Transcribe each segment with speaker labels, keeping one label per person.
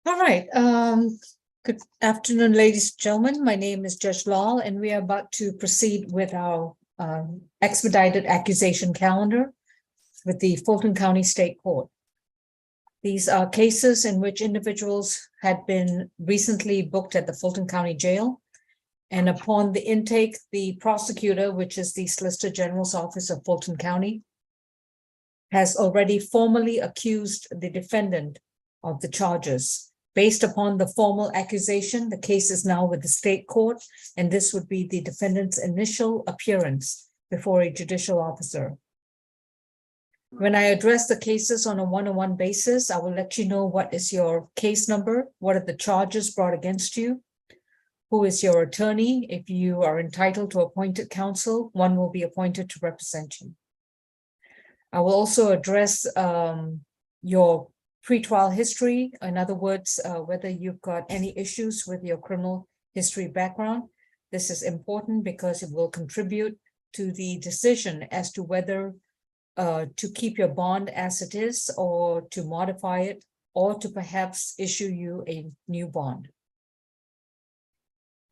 Speaker 1: All right. Good afternoon, ladies and gentlemen. My name is Judge Lal, and we are about to proceed with our expedited accusation calendar with the Fulton County State Court. These are cases in which individuals had been recently booked at the Fulton County Jail. And upon the intake, the prosecutor, which is the Solicitor General's Office of Fulton County, has already formally accused the defendant of the charges. Based upon the formal accusation, the case is now with the state court, and this would be the defendant's initial appearance before a judicial officer. When I address the cases on a one-on-one basis, I will let you know what is your case number, what are the charges brought against you, who is your attorney. If you are entitled to appointed counsel, one will be appointed to represent you. I will also address your pretrial history. In other words, whether you've got any issues with your criminal history background. This is important because it will contribute to the decision as to whether to keep your bond as it is, or to modify it, or to perhaps issue you a new bond.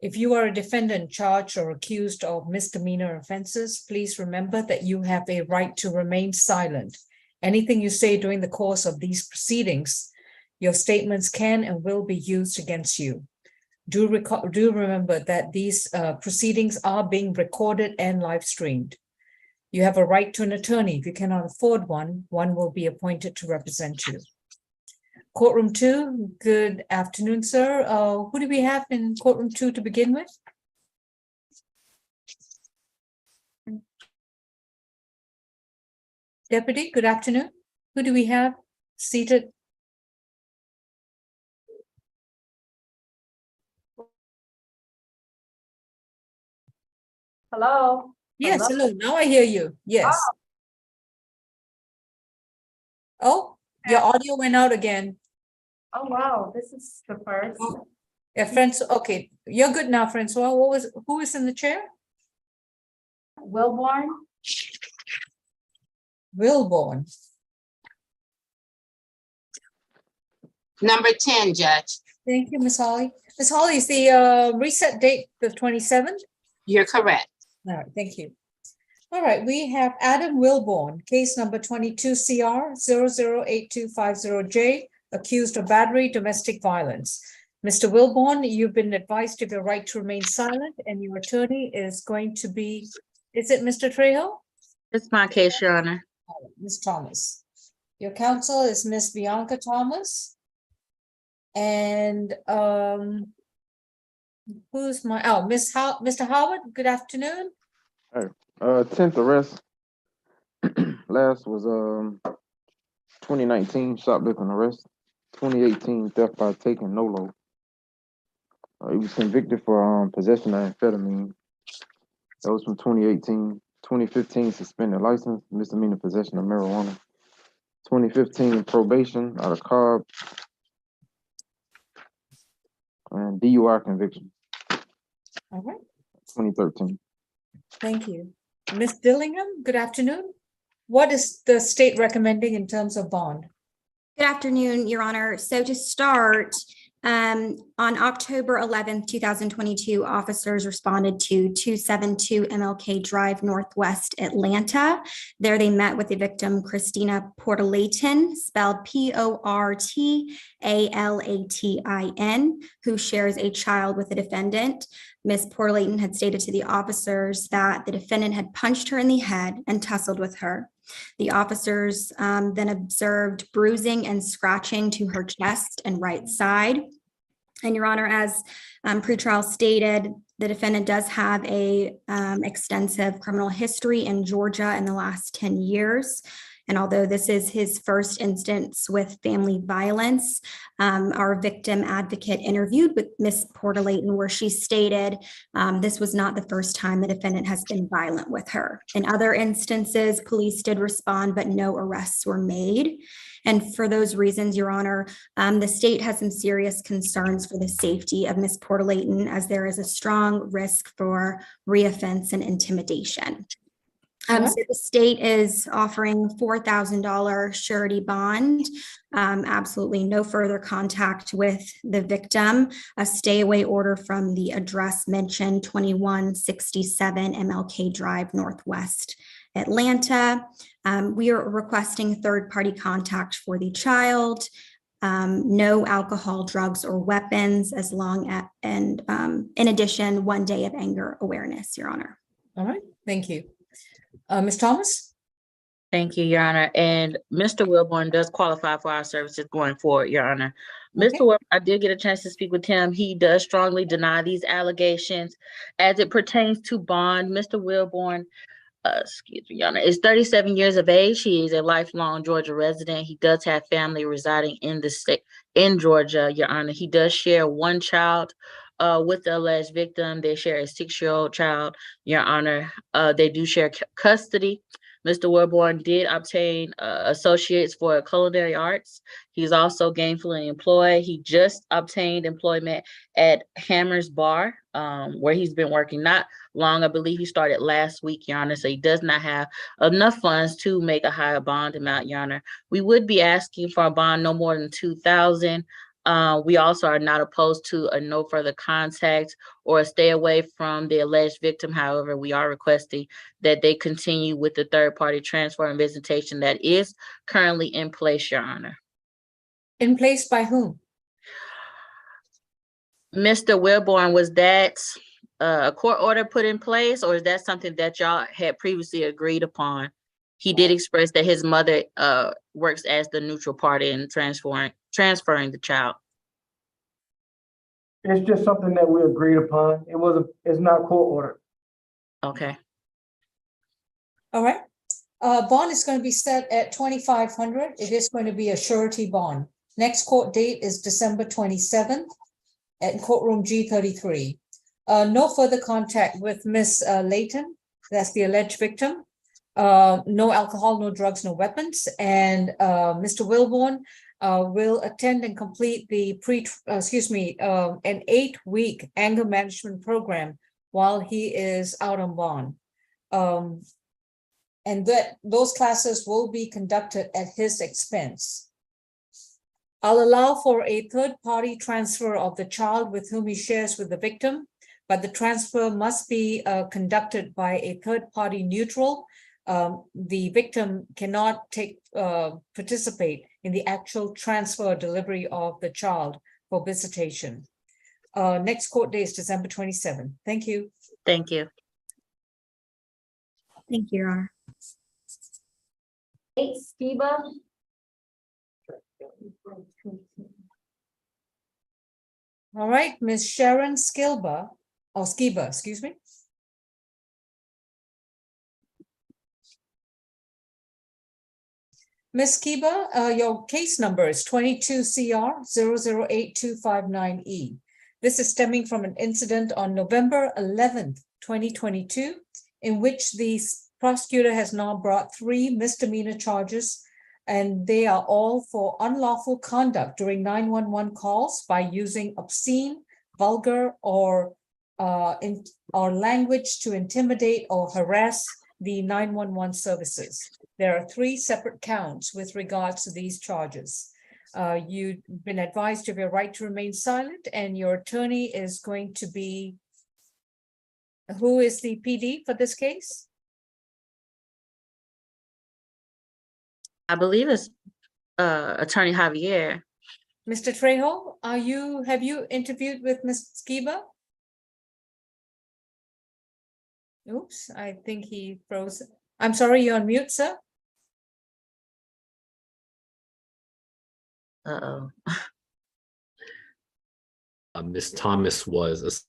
Speaker 1: If you are a defendant charged or accused of misdemeanor offenses, please remember that you have a right to remain silent. Anything you say during the course of these proceedings, your statements can and will be used against you. Do remember that these proceedings are being recorded and live streamed. You have a right to an attorney. If you cannot afford one, one will be appointed to represent you. Courtroom 2, good afternoon, sir. Who do we have in courtroom 2 to begin with? Deputy, good afternoon. Who do we have seated?
Speaker 2: Hello.
Speaker 1: Yes, hello. Now I hear you. Yes. Oh, your audio went out again.
Speaker 2: Oh, wow. This is the first.
Speaker 1: Yeah, friends. Okay, you're good now, Francois. Who is in the chair?
Speaker 2: Wilborn.
Speaker 1: Wilborn.
Speaker 3: Number 10, Judge.
Speaker 1: Thank you, Ms. Holly. Ms. Holly, is the reset date the 27th?
Speaker 3: You're correct.
Speaker 1: All right, thank you. All right, we have Adam Wilborn, case number 22 CR 008250J, accused of battery, domestic violence. Mr. Wilborn, you've been advised of your right to remain silent, and your attorney is going to be, is it Mr. Trejo?
Speaker 4: It's my case, Your Honor.
Speaker 1: Ms. Thomas. Your counsel is Ms. Bianca Thomas. And who's my, oh, Mr. Howard, good afternoon.
Speaker 5: Hey, 10th arrest. Last was 2019 shoplifting arrest. 2018 theft by taking no load. He was convicted for possession of amphetamine. That was from 2018. 2015 suspended license, misdemeanor possession of marijuana. 2015 probation out of Cobb. And DUI conviction.
Speaker 1: All right.
Speaker 5: 2013.
Speaker 1: Thank you. Ms. Dillingham, good afternoon. What is the state recommending in terms of bond?
Speaker 6: Good afternoon, Your Honor. So to start, on October 11th, 2022, officers responded to 272 MLK Drive, Northwest Atlanta. There they met with the victim, Christina Portalatin, spelled Portalatin, who shares a child with the defendant. Ms. Portalatin had stated to the officers that the defendant had punched her in the head and tussled with her. The officers then observed bruising and scratching to her chest and right side. And Your Honor, as pretrial stated, the defendant does have a extensive criminal history in Georgia in the last 10 years. And although this is his first instance with family violence, our victim advocate interviewed with Ms. Portalatin, where she stated this was not the first time the defendant has been violent with her. In other instances, police did respond, but no arrests were made. And for those reasons, Your Honor, the state has some serious concerns for the safety of Ms. Portalatin, as there is a strong risk for reoffense and intimidation. So the state is offering $4,000 surety bond. Absolutely no further contact with the victim. A stay away order from the address mentioned, 2167 MLK Drive, Northwest Atlanta. We are requesting third-party contact for the child. No alcohol, drugs, or weapons, as long as, and in addition, 1 day of anger awareness, Your Honor.
Speaker 1: All right, thank you. Ms. Thomas?
Speaker 4: Thank you, Your Honor. And Mr. Wilborn does qualify for our services going forward, Your Honor.
Speaker 1: Okay.
Speaker 4: Mr. Wilborn, I did get a chance to speak with him. He does strongly deny these allegations as it pertains to bond. Mr. Wilborn, excuse me, Your Honor, is 37 years of age. He is a lifelong Georgia resident. He does have family residing in the state, in Georgia, Your Honor. He does share one child with the alleged victim. They share a 6-year-old child, Your Honor. They do share custody. Mr. Wilborn did obtain associates for culinary arts. He's also gainfully employed. He just obtained employment at Hammer's Bar, where he's been working not long. I believe he started last week, Your Honor. So he does not have enough funds to make a higher bond amount, Your Honor. We would be asking for a bond no more than $2,000. We also are not opposed to a no further contact or a stay away from the alleged victim. However, we are requesting that they continue with the third party transfer and visitation that is currently in place, Your Honor.
Speaker 1: In place by whom?
Speaker 4: Mr. Wilborn, was that a court order put in place, or is that something that y'all had previously agreed upon? He did express that his mother works as the neutral party in transferring the child.
Speaker 7: It's just something that we agreed upon. It's not court ordered.
Speaker 4: Okay.
Speaker 1: All right. Bond is going to be set at $2,500. It is going to be a surety bond. Next court date is December 27th at courtroom G33. No further contact with Miss Layton. That's the alleged victim. No alcohol, no drugs, no weapons. And Mr. Wilborn will attend and complete the an 8-week anger management program while he is out on bond. And those classes will be conducted at his expense. I'll allow for a third-party transfer of the child with whom he shares with the victim, but the transfer must be conducted by a third-party neutral. The victim cannot participate in the actual transfer or delivery of the child for visitation. Next court day is December 27th. Thank you.
Speaker 4: Thank you.
Speaker 6: Thank you, Your Honor.
Speaker 2: Skiba.
Speaker 1: All right, Ms. Sharon Skiba, excuse me. Ms. Skiba, your case number is 22 CR 0082559E. This is stemming from an incident on November 11th, 2022, in which the prosecutor has now brought 3 misdemeanor charges, and they are all for unlawful conduct during 911 calls by using obscene, vulgar, or language to intimidate or harass the 911 services. There are 3 separate counts with regards to these charges. You've been advised of your right to remain silent, and your attorney is going to be, who is the PD for this case?
Speaker 4: I believe it's Attorney Javier.
Speaker 1: Mr. Trejo, have you interviewed with Ms. Skiba? Oops, I think he froze. I'm sorry, you're on mute, sir.
Speaker 4: Uh-oh.
Speaker 8: Ms. Thomas was.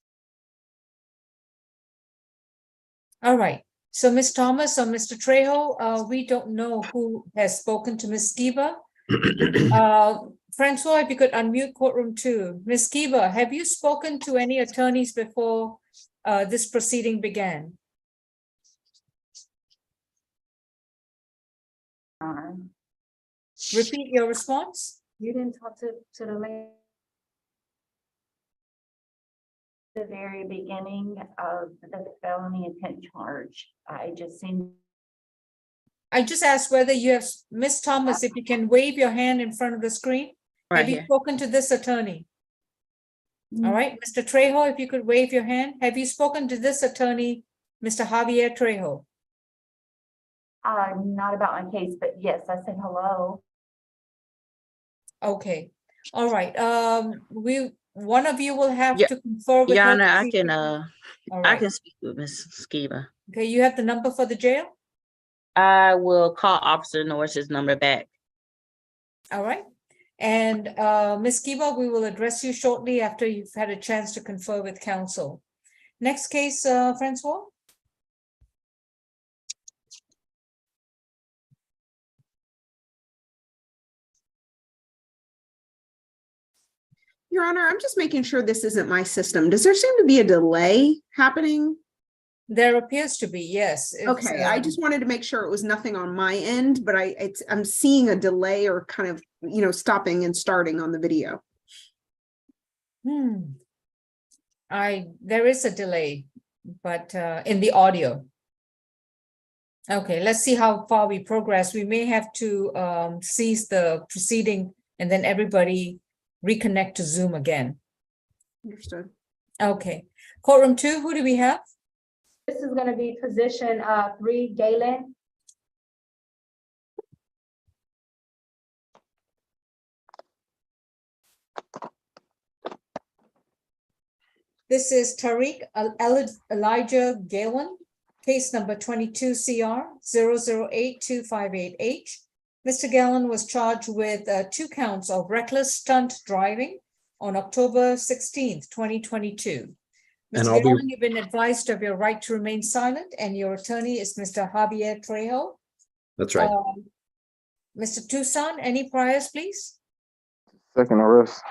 Speaker 1: All right. So Ms. Thomas or Mr. Trejo, we don't know who has spoken to Ms. Skiba. Francois, if you could unmute courtroom 2. Ms. Skiba, have you spoken to any attorneys before this proceeding began? Repeat your response.
Speaker 2: You didn't talk to the lady. The very beginning of the felony intent charge. I just seen
Speaker 1: I just asked whether you have, Miss Thomas, if you can wave your hand in front of the screen.
Speaker 4: Right
Speaker 1: Have you
Speaker 4: here.
Speaker 1: spoken to this attorney? All right, Mr. Trejo, if you could wave your hand. Have you spoken to this attorney, Mr. Javier Trejo?
Speaker 2: Not about my case, but yes, I said hello.
Speaker 1: Okay, all right. One of you will have
Speaker 4: Yeah,
Speaker 1: to confer with
Speaker 4: Your
Speaker 1: her.
Speaker 4: Honor,
Speaker 1: to
Speaker 4: I
Speaker 1: see-
Speaker 4: can
Speaker 1: All
Speaker 4: I
Speaker 1: right,
Speaker 4: can speak with Ms. Skiba.
Speaker 1: okay, you have the number for the jail?
Speaker 4: I will call Officer Norris's number back.
Speaker 1: All right. And Ms. Kiba, we will address you shortly after you've had a chance to confer with counsel. Next case, Francois?
Speaker 9: Your Honor, I'm just making sure this isn't my system. Does there seem to be a delay happening?
Speaker 1: There appears to be, yes. It's,
Speaker 9: Okay, I just wanted to make sure it was nothing on my end, but I'm seeing a delay or kind of, stopping and starting on the video.
Speaker 1: There is a delay, but in the audio. Okay, let's see how far we progress. We may have to cease the proceeding and then everybody reconnect to Zoom again.
Speaker 9: Understood.
Speaker 1: Okay, courtroom 2, who do we have?
Speaker 2: This is gonna be position 3, Galen.
Speaker 1: This is Tariq Elijah Galen, case number 22 CR 008-258H. Mr. Galen was charged with 2 counts of reckless stunt driving on October 16th, 2022.
Speaker 8: And
Speaker 1: Mr.
Speaker 8: I'll be-
Speaker 1: Galen, you've been advised of your right to remain silent, and your attorney is Mr. Javier Trejo.
Speaker 8: That's right.
Speaker 1: Mr. Tucson, any priors, please?
Speaker 5: Second arrest.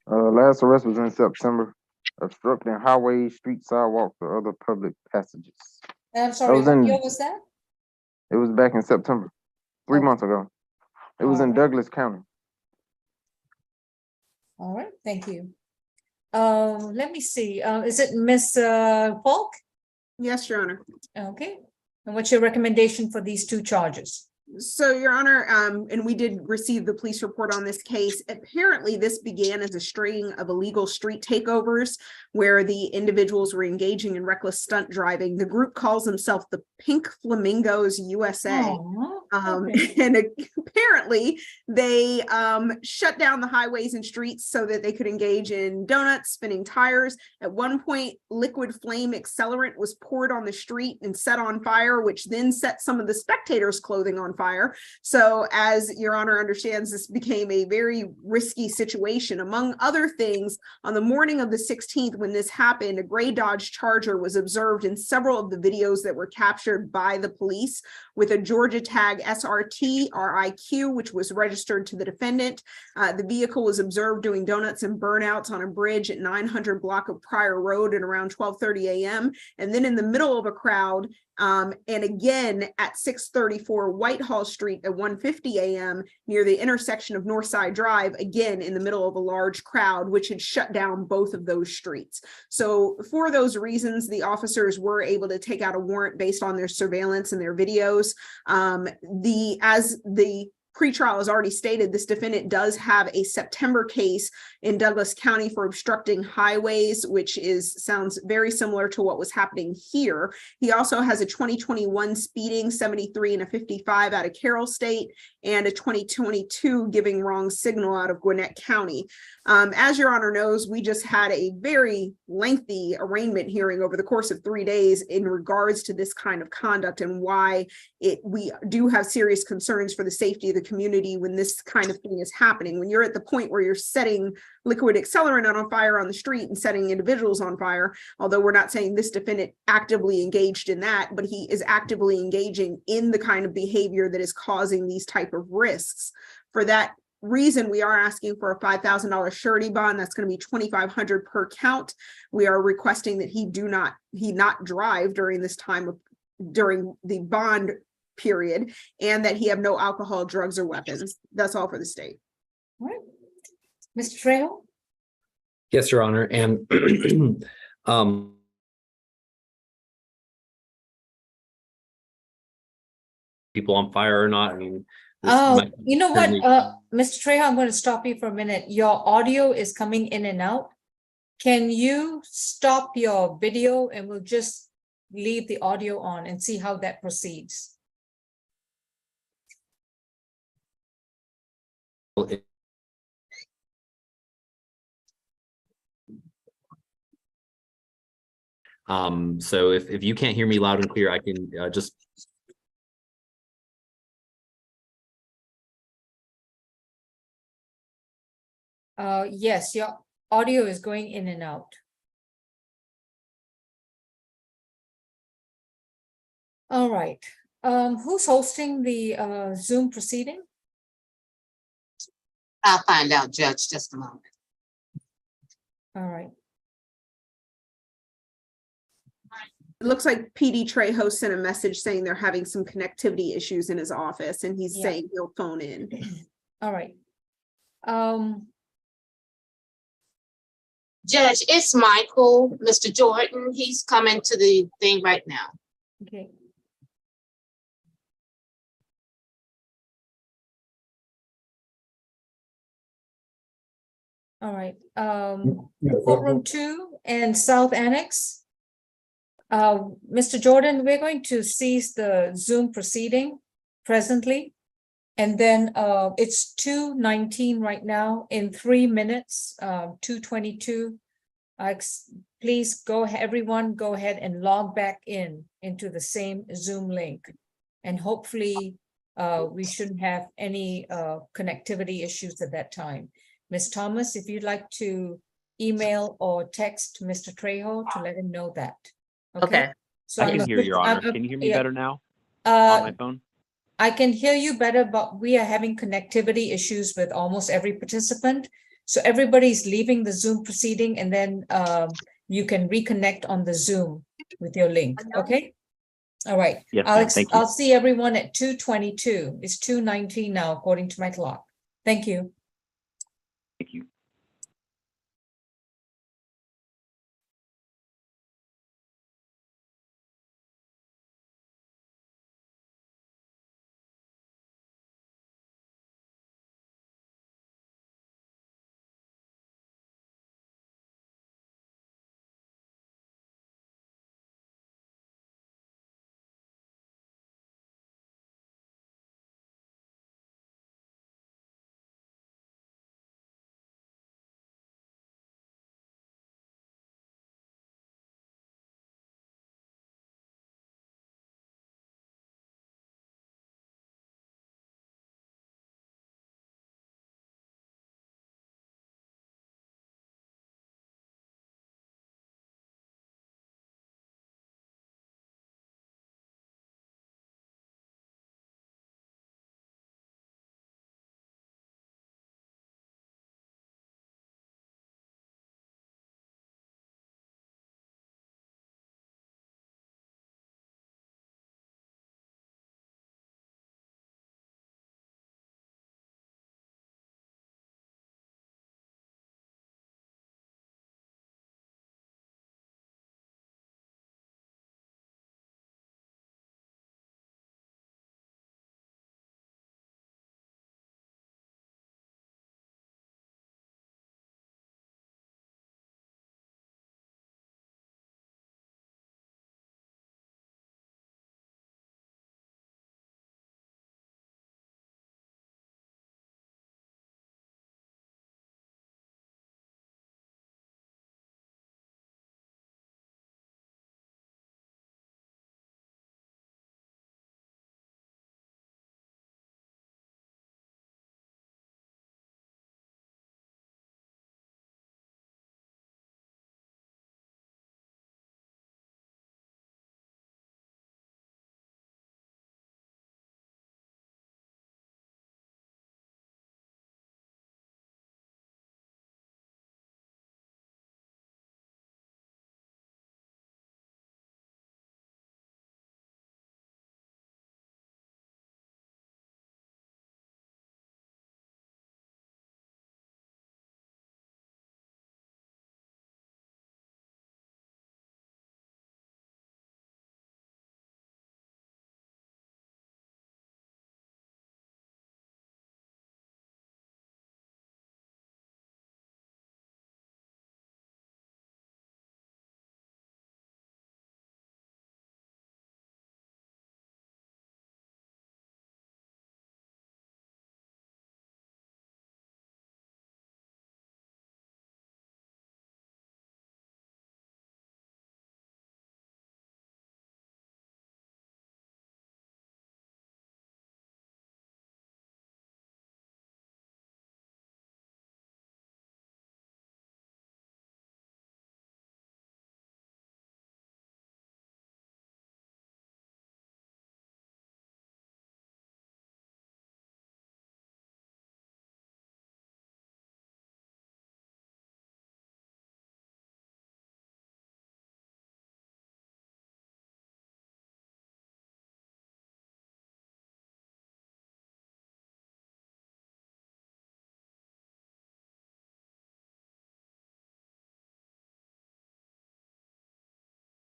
Speaker 5: Last arrest was in September. Obstructing highways, street sidewalks, or other public passages.
Speaker 1: I'm sorry,
Speaker 5: was
Speaker 1: what
Speaker 5: in-
Speaker 1: year was that?
Speaker 5: It was back in September, 3
Speaker 1: Okay.
Speaker 5: months ago. It was in
Speaker 1: Alright.
Speaker 5: Douglas County.
Speaker 1: All right, thank you. Let me see, is it Miss Falk?
Speaker 9: Yes, Your Honor.
Speaker 1: Okay, and what's your recommendation for these 2 charges?
Speaker 9: So, Your Honor, and we did receive the police report on this case. Apparently, this began as a string of illegal street takeovers where the individuals were engaging in reckless stunt driving. The group calls themselves the Pink Flamingos USA.
Speaker 1: Aw, okay.
Speaker 9: And apparently they shut down the highways and streets so that they could engage in donuts, spinning tires. At one point, liquid flame accelerant was poured on the street and set on fire, which then set some of the spectators' clothing on fire. So as Your Honor understands, this became a very risky situation. Among other things, on the morning of the 16th, when this happened, a gray Dodge Charger was observed in several of the videos that were captured by the police with a Georgia tag SRT RIQ, which was registered to the defendant. The vehicle was observed doing donuts and burnouts on a bridge at 900 block of Pryor Road at around 12:30 a.m. And then in the middle of a crowd, and again at 634 Whitehall Street at 1:50 a.m. near the intersection of Northside Drive, again in the middle of a large crowd, which had shut down both of those streets. So for those reasons, the officers were able to take out a warrant based on their surveillance and their videos. As the pretrial has already stated, this defendant does have a September case in Douglas County for obstructing highways, which sounds very similar to what was happening here. He also has a 2021 speeding 73 and a 55 out of Carroll State and a 2022 giving wrong signal out of Gwinnett County. As Your Honor knows, we just had a very lengthy arraignment hearing over the course of 3 days in regards to this kind of conduct and why we do have serious concerns for the safety of the community when this kind of thing is happening. When you're at the point where you're setting liquid accelerant on fire on the street and setting individuals on fire, although we're not saying this defendant actively engaged in that, but he is actively engaging in the kind of behavior that is causing these type of risks. For that reason, we are asking for a $5,000 surety bond. That's going to be $2,500 per count. We are requesting that he not drive during this time during the bond period, and that he have no alcohol, drugs, or weapons. That's all for the state.
Speaker 1: All right. Mr. Trejo?
Speaker 8: Yes, Your Honor. And people on fire or not. I mean, this
Speaker 1: Oh,
Speaker 8: might
Speaker 1: you know what,
Speaker 8: certainly-
Speaker 1: Mr. Trejo, I'm going to stop you for a minute. Your audio is coming in and out. Can you stop your video and we'll just leave the audio on and see how that proceeds?
Speaker 8: So if you can't hear me loud and clear, I can just.
Speaker 1: Yes, your audio is going in and out. All right, who's hosting the Zoom proceeding?
Speaker 3: I'll find out, Judge, just a moment.
Speaker 1: All right,
Speaker 9: It looks like PD Trejo sent a message saying they're having some connectivity issues in his office and he's
Speaker 1: Yeah.
Speaker 9: saying he'll phone in.
Speaker 1: all right.
Speaker 3: Judge, it's Michael, Mr. Jordan. He's coming to the thing right now.
Speaker 1: Okay. All right, courtroom 2 and South Annex. Mr. Jordan, we're going to cease the Zoom proceeding presently. And then it's 2:19 right now. In 3 minutes, 2:22. Please go, everyone go ahead and log back into the same Zoom link. And hopefully we shouldn't have any connectivity issues at that time. Ms. Thomas, if you'd like to email or text Mr. Trejo to let him know that.
Speaker 4: Okay.
Speaker 1: So
Speaker 10: I can
Speaker 1: I'm-
Speaker 10: hear you, Your Honor.
Speaker 1: I'm-
Speaker 10: Can you hear me
Speaker 1: yeah,
Speaker 10: better now on my phone?
Speaker 1: I can hear you better, but we are having connectivity issues with almost every participant. So everybody's leaving the Zoom proceeding and then you can reconnect on the Zoom with your link, okay? All right.
Speaker 10: Yes, ma'am. Thank you.
Speaker 1: I'll see everyone at 2:22. It's 2:19 now, according to my clock. Thank you.
Speaker 10: Thank you.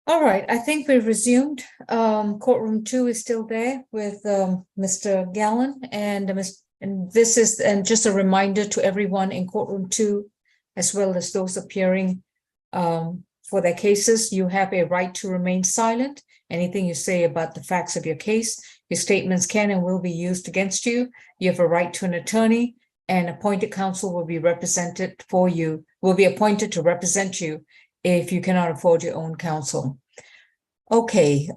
Speaker 1: All right, I think we've resumed. Courtroom 2 is still there with Mr. Gallen and this is, and just a reminder to everyone in courtroom 2, as well as those appearing for their cases, you have a right to remain silent. Anything you say about the facts of your case, your statements can and will be used against you. You have a right to an attorney, and appointed counsel will be represented for you, will be appointed to represent you if you cannot afford your own counsel. Okay,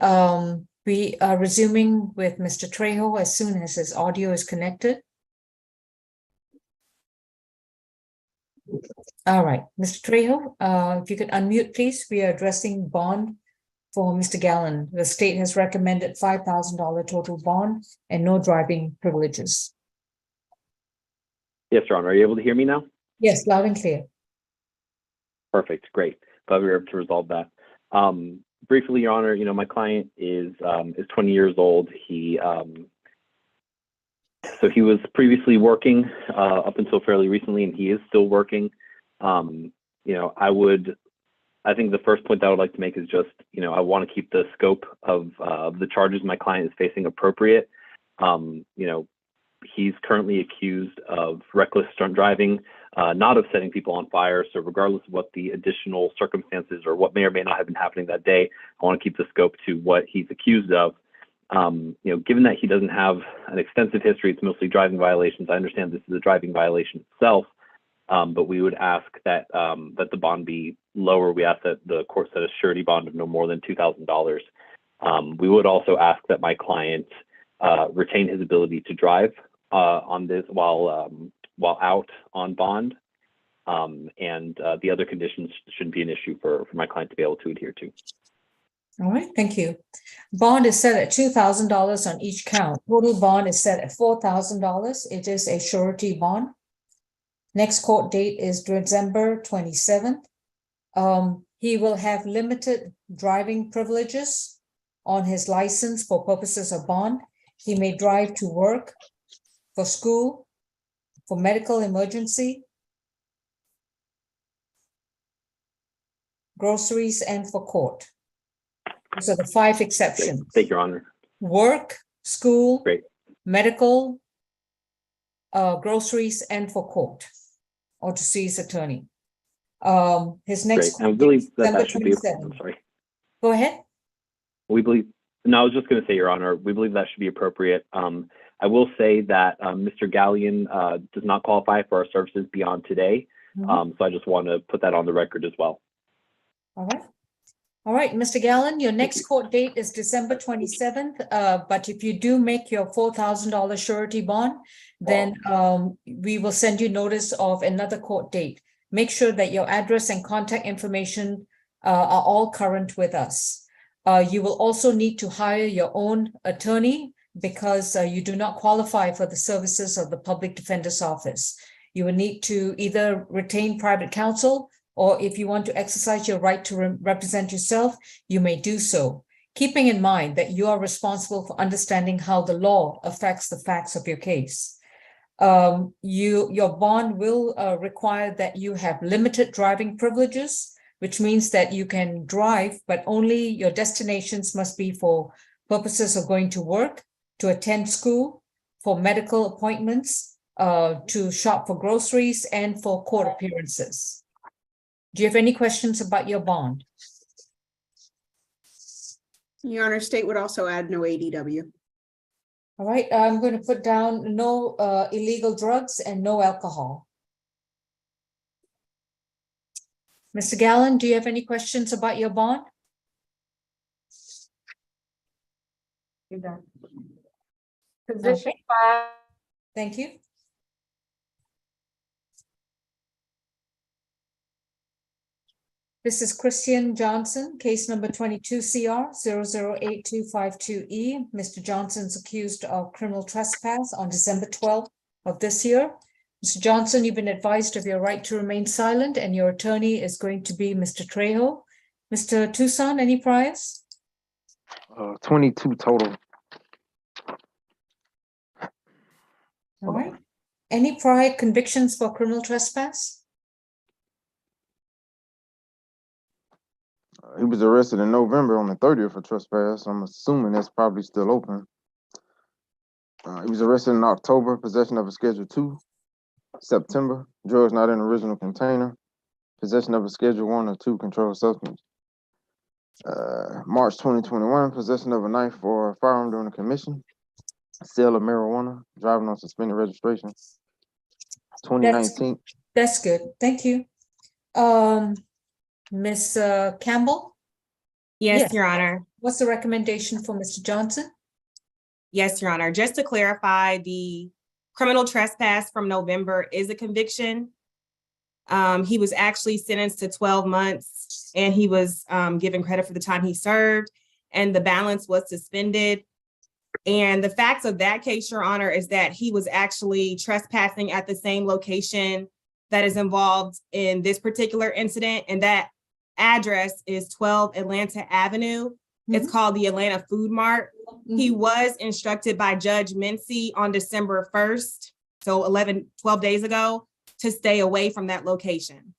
Speaker 1: we are resuming with Mr. Trejo as soon as his audio is connected. All right, Mr. Trejo, if you could unmute, please. We are addressing bond for Mr. Gallen. The state has recommended $5,000 total bond and no driving privileges.
Speaker 10: Yes, Your Honor. Are you able to hear me now?
Speaker 1: Yes, loud and clear.
Speaker 10: Perfect. Great. Glad we were able to resolve that. Briefly, Your Honor, my client is 20 years old. So he was previously working up until fairly recently, and he is still working. I think the first point that I would like to make is just, I want to keep the scope of the charges my client is facing appropriate. He's currently accused of reckless drunk driving, not of setting people on fire. So regardless of what the additional circumstances or what may or may not have been happening that day, I want to keep the scope to what he's accused of. Given that he doesn't have an extensive history, it's mostly driving violations. I understand this is a driving violation itself, but we would ask that that the bond be lower. We ask that the court set a surety bond of no more than $2,000. We would also ask that my client retain his ability to drive on this while out on bond, and the other conditions shouldn't be an issue for my client to be able to adhere to.
Speaker 1: All right, thank you. Bond is set at $2,000 on each count. Total bond is set at $4,000. It is a surety bond. Next court date is December 27th. He will have limited driving privileges on his license for purposes of bond. He may drive to work, for school, for medical emergency, groceries, and for court. Those are the 5 exceptions.
Speaker 10: Thank you, Your Honor.
Speaker 1: Work, school,
Speaker 10: Great.
Speaker 1: medical, groceries, and for court, or to see his attorney. His next.
Speaker 10: Great. I believe that should be.
Speaker 1: 27th.
Speaker 10: I'm sorry.
Speaker 1: Go ahead.
Speaker 10: No, I was just going to say, Your Honor, we believe that should be appropriate. I will say that Mr. Gallion does not qualify for our services beyond today. So I just want to put that on the record as well.
Speaker 1: All right. All right, Mr. Gallen, your next court date is December 27th. But if you do make your $4,000 surety bond, then we will send you notice of another court date. Make sure that your address and contact information are all current with us. You will also need to hire your own attorney because you do not qualify for the services of the Public Defender's Office. You will need to either retain private counsel, or if you want to exercise your right to represent yourself, you may do so, keeping in mind that you are responsible for understanding how the law affects the facts of your case. Your bond will require that you have limited driving privileges, which means that you can drive, but only your destinations must be for purposes of going to work, to attend school, for medical appointments, to shop for groceries, and for court appearances. Do you have any questions about your bond?
Speaker 9: Your Honor, state would also add no ADW.
Speaker 1: All right, I'm going to put down no illegal drugs and no alcohol. Mr. Gallen, do you have any questions about your bond?
Speaker 2: You're done. Position 5.
Speaker 1: Thank you. This is Christian Johnson, case number 22 CR 008252E. Mr. Johnson's accused of criminal trespass on December 12th of this year. Mr. Johnson, you've been advised of your right to remain silent, and your attorney is going to be Mr. Trejo. Mr. Tucson, any priors?
Speaker 5: 22 total.
Speaker 1: All right. Any prior convictions for criminal trespass?
Speaker 5: He was arrested in November on the 30th for trespass. I'm assuming that's probably still open. He was arrested in October, possession of a Schedule 2. September, drugs not in original container. Possession of a Schedule 1 or 2 controlled substance. March 2021, possession of a knife or a firearm during a commission. Sale of marijuana, driving on suspended registration. 2019.
Speaker 1: That's good. Thank you. Ms. Campbell,
Speaker 11: Yes,
Speaker 1: Yes.
Speaker 11: Your Honor.
Speaker 1: what's the recommendation for Mr. Johnson?
Speaker 11: Yes, Your Honor. Just to clarify, the criminal trespass from November is a conviction. He was actually sentenced to 12 months and he was given credit for the time he served, and the balance was suspended. And the facts of that case, Your Honor, is that he was actually trespassing at the same location that is involved in this particular incident. And that address is 12 Atlanta Avenue. It's called the Atlanta Food Mart. He was instructed by Judge Mincy on December 1st, so 12 days ago, to stay away from that location.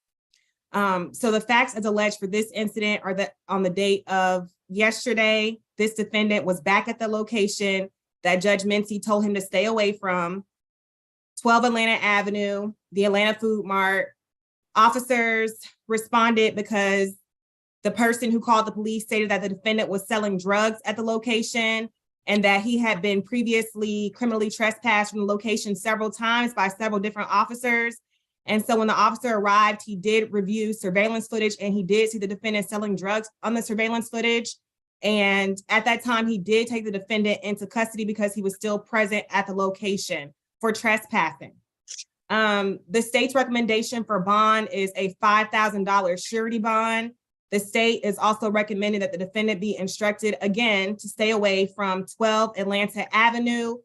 Speaker 11: So the facts as alleged for this incident are that on the date of yesterday, this defendant was back at the location that Judge Mincy told him to stay away from, 12 Atlanta Avenue, the Atlanta Food Mart. Officers responded because the person who called the police stated that the defendant was selling drugs at the location and that he had been previously criminally trespassed from the location several times by several different officers. And so when the officer arrived, he did review surveillance footage and he did see the defendant selling drugs on the surveillance footage. And at that time, he did take the defendant into custody because he was still present at the location for trespassing. The state's recommendation for bond is a $5,000 surety bond. The state is also recommending that the defendant be instructed again to stay away from 12 Atlanta Avenue.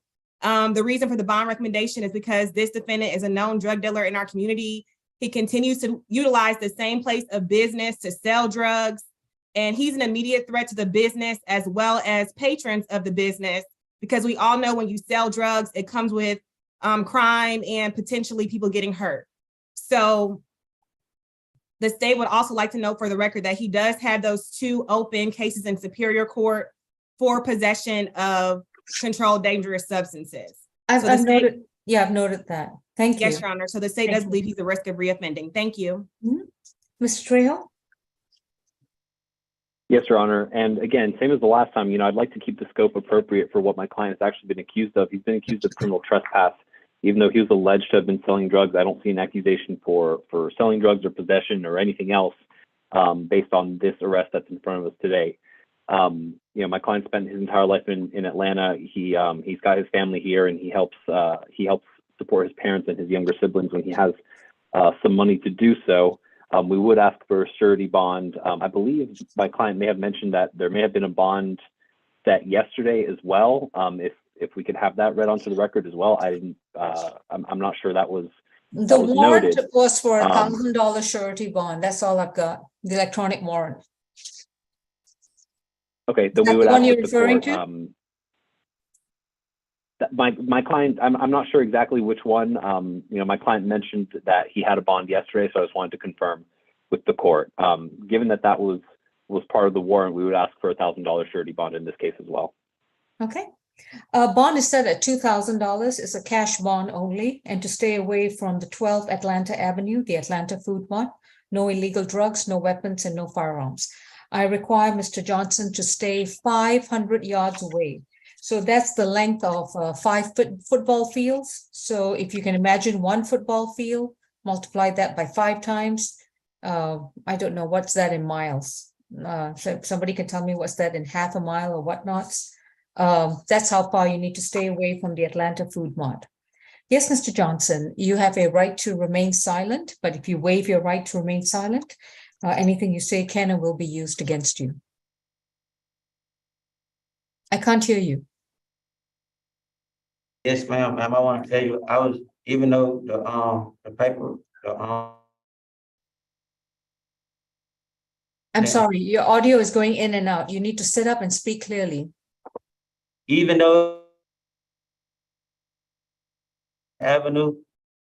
Speaker 11: The reason for the bond recommendation is because this defendant is a known drug dealer in our community. He continues to utilize the same place of business to sell drugs, and he's an immediate threat to the business as well as patrons of the business, because we all know when you sell drugs, it comes with crime and potentially people getting hurt. So the state would also like to note for the record that he does have those 2 open cases in Superior Court for possession of controlled dangerous substances.
Speaker 1: I've noted, I've noted that. Thank you.
Speaker 11: Yes, Your Honor. So the state does believe he's a risk of reoffending. Thank you.
Speaker 1: Mr. Trejo?
Speaker 10: Yes, Your Honor. And again, same as the last time, I'd like to keep the scope appropriate for what my client has actually been accused of. He's been accused of criminal trespass. Even though he was alleged to have been selling drugs, I don't see an accusation for selling drugs or possession or anything else based on this arrest that's in front of us today. My client spent his entire life in Atlanta. He's got his family here, and he helps support his parents and his younger siblings when he has some money to do so. We would ask for a surety bond. I believe my client may have mentioned that there may have been a bond set yesterday as well. If we could have that read onto the record as well. I'm not sure that was
Speaker 1: The warrant
Speaker 10: noted.
Speaker 1: was for a $1,000 surety bond. That's all I've got. The electronic warrant.
Speaker 10: Okay, then
Speaker 1: Is
Speaker 10: we
Speaker 1: that
Speaker 10: would
Speaker 1: the one
Speaker 10: ask
Speaker 1: you're
Speaker 10: the
Speaker 1: referring
Speaker 10: court,
Speaker 1: to?
Speaker 10: my client, I'm not sure exactly which one. My client mentioned that he had a bond yesterday, so I just wanted to confirm with the court. Given that was part of the warrant, we would ask for a $1,000 surety bond in this case as well.
Speaker 1: Okay. Bond is set at $2,000. It's a cash bond only, and to stay away from the 12 Atlanta Avenue, the Atlanta Food Mart. No illegal drugs, no weapons, and no firearms. I require Mr. Johnson to stay 500 yards away. So that's the length of 5 football fields. So if you can imagine 1 football field, multiply that by 5 times. I don't know what's that in miles. So if somebody can tell me what's that in half a mile or whatnot. That's how far you need to stay away from the Atlanta Food Mart. Yes, Mr. Johnson, you have a right to remain silent, but if you waive your right to remain silent, anything you say can and will be used against you. I can't hear you.
Speaker 12: Yes, ma'am. I want to tell you, I was, even though the paper,
Speaker 1: I'm sorry, your audio is going in and out. You need to sit up and speak clearly.
Speaker 12: even though Avenue,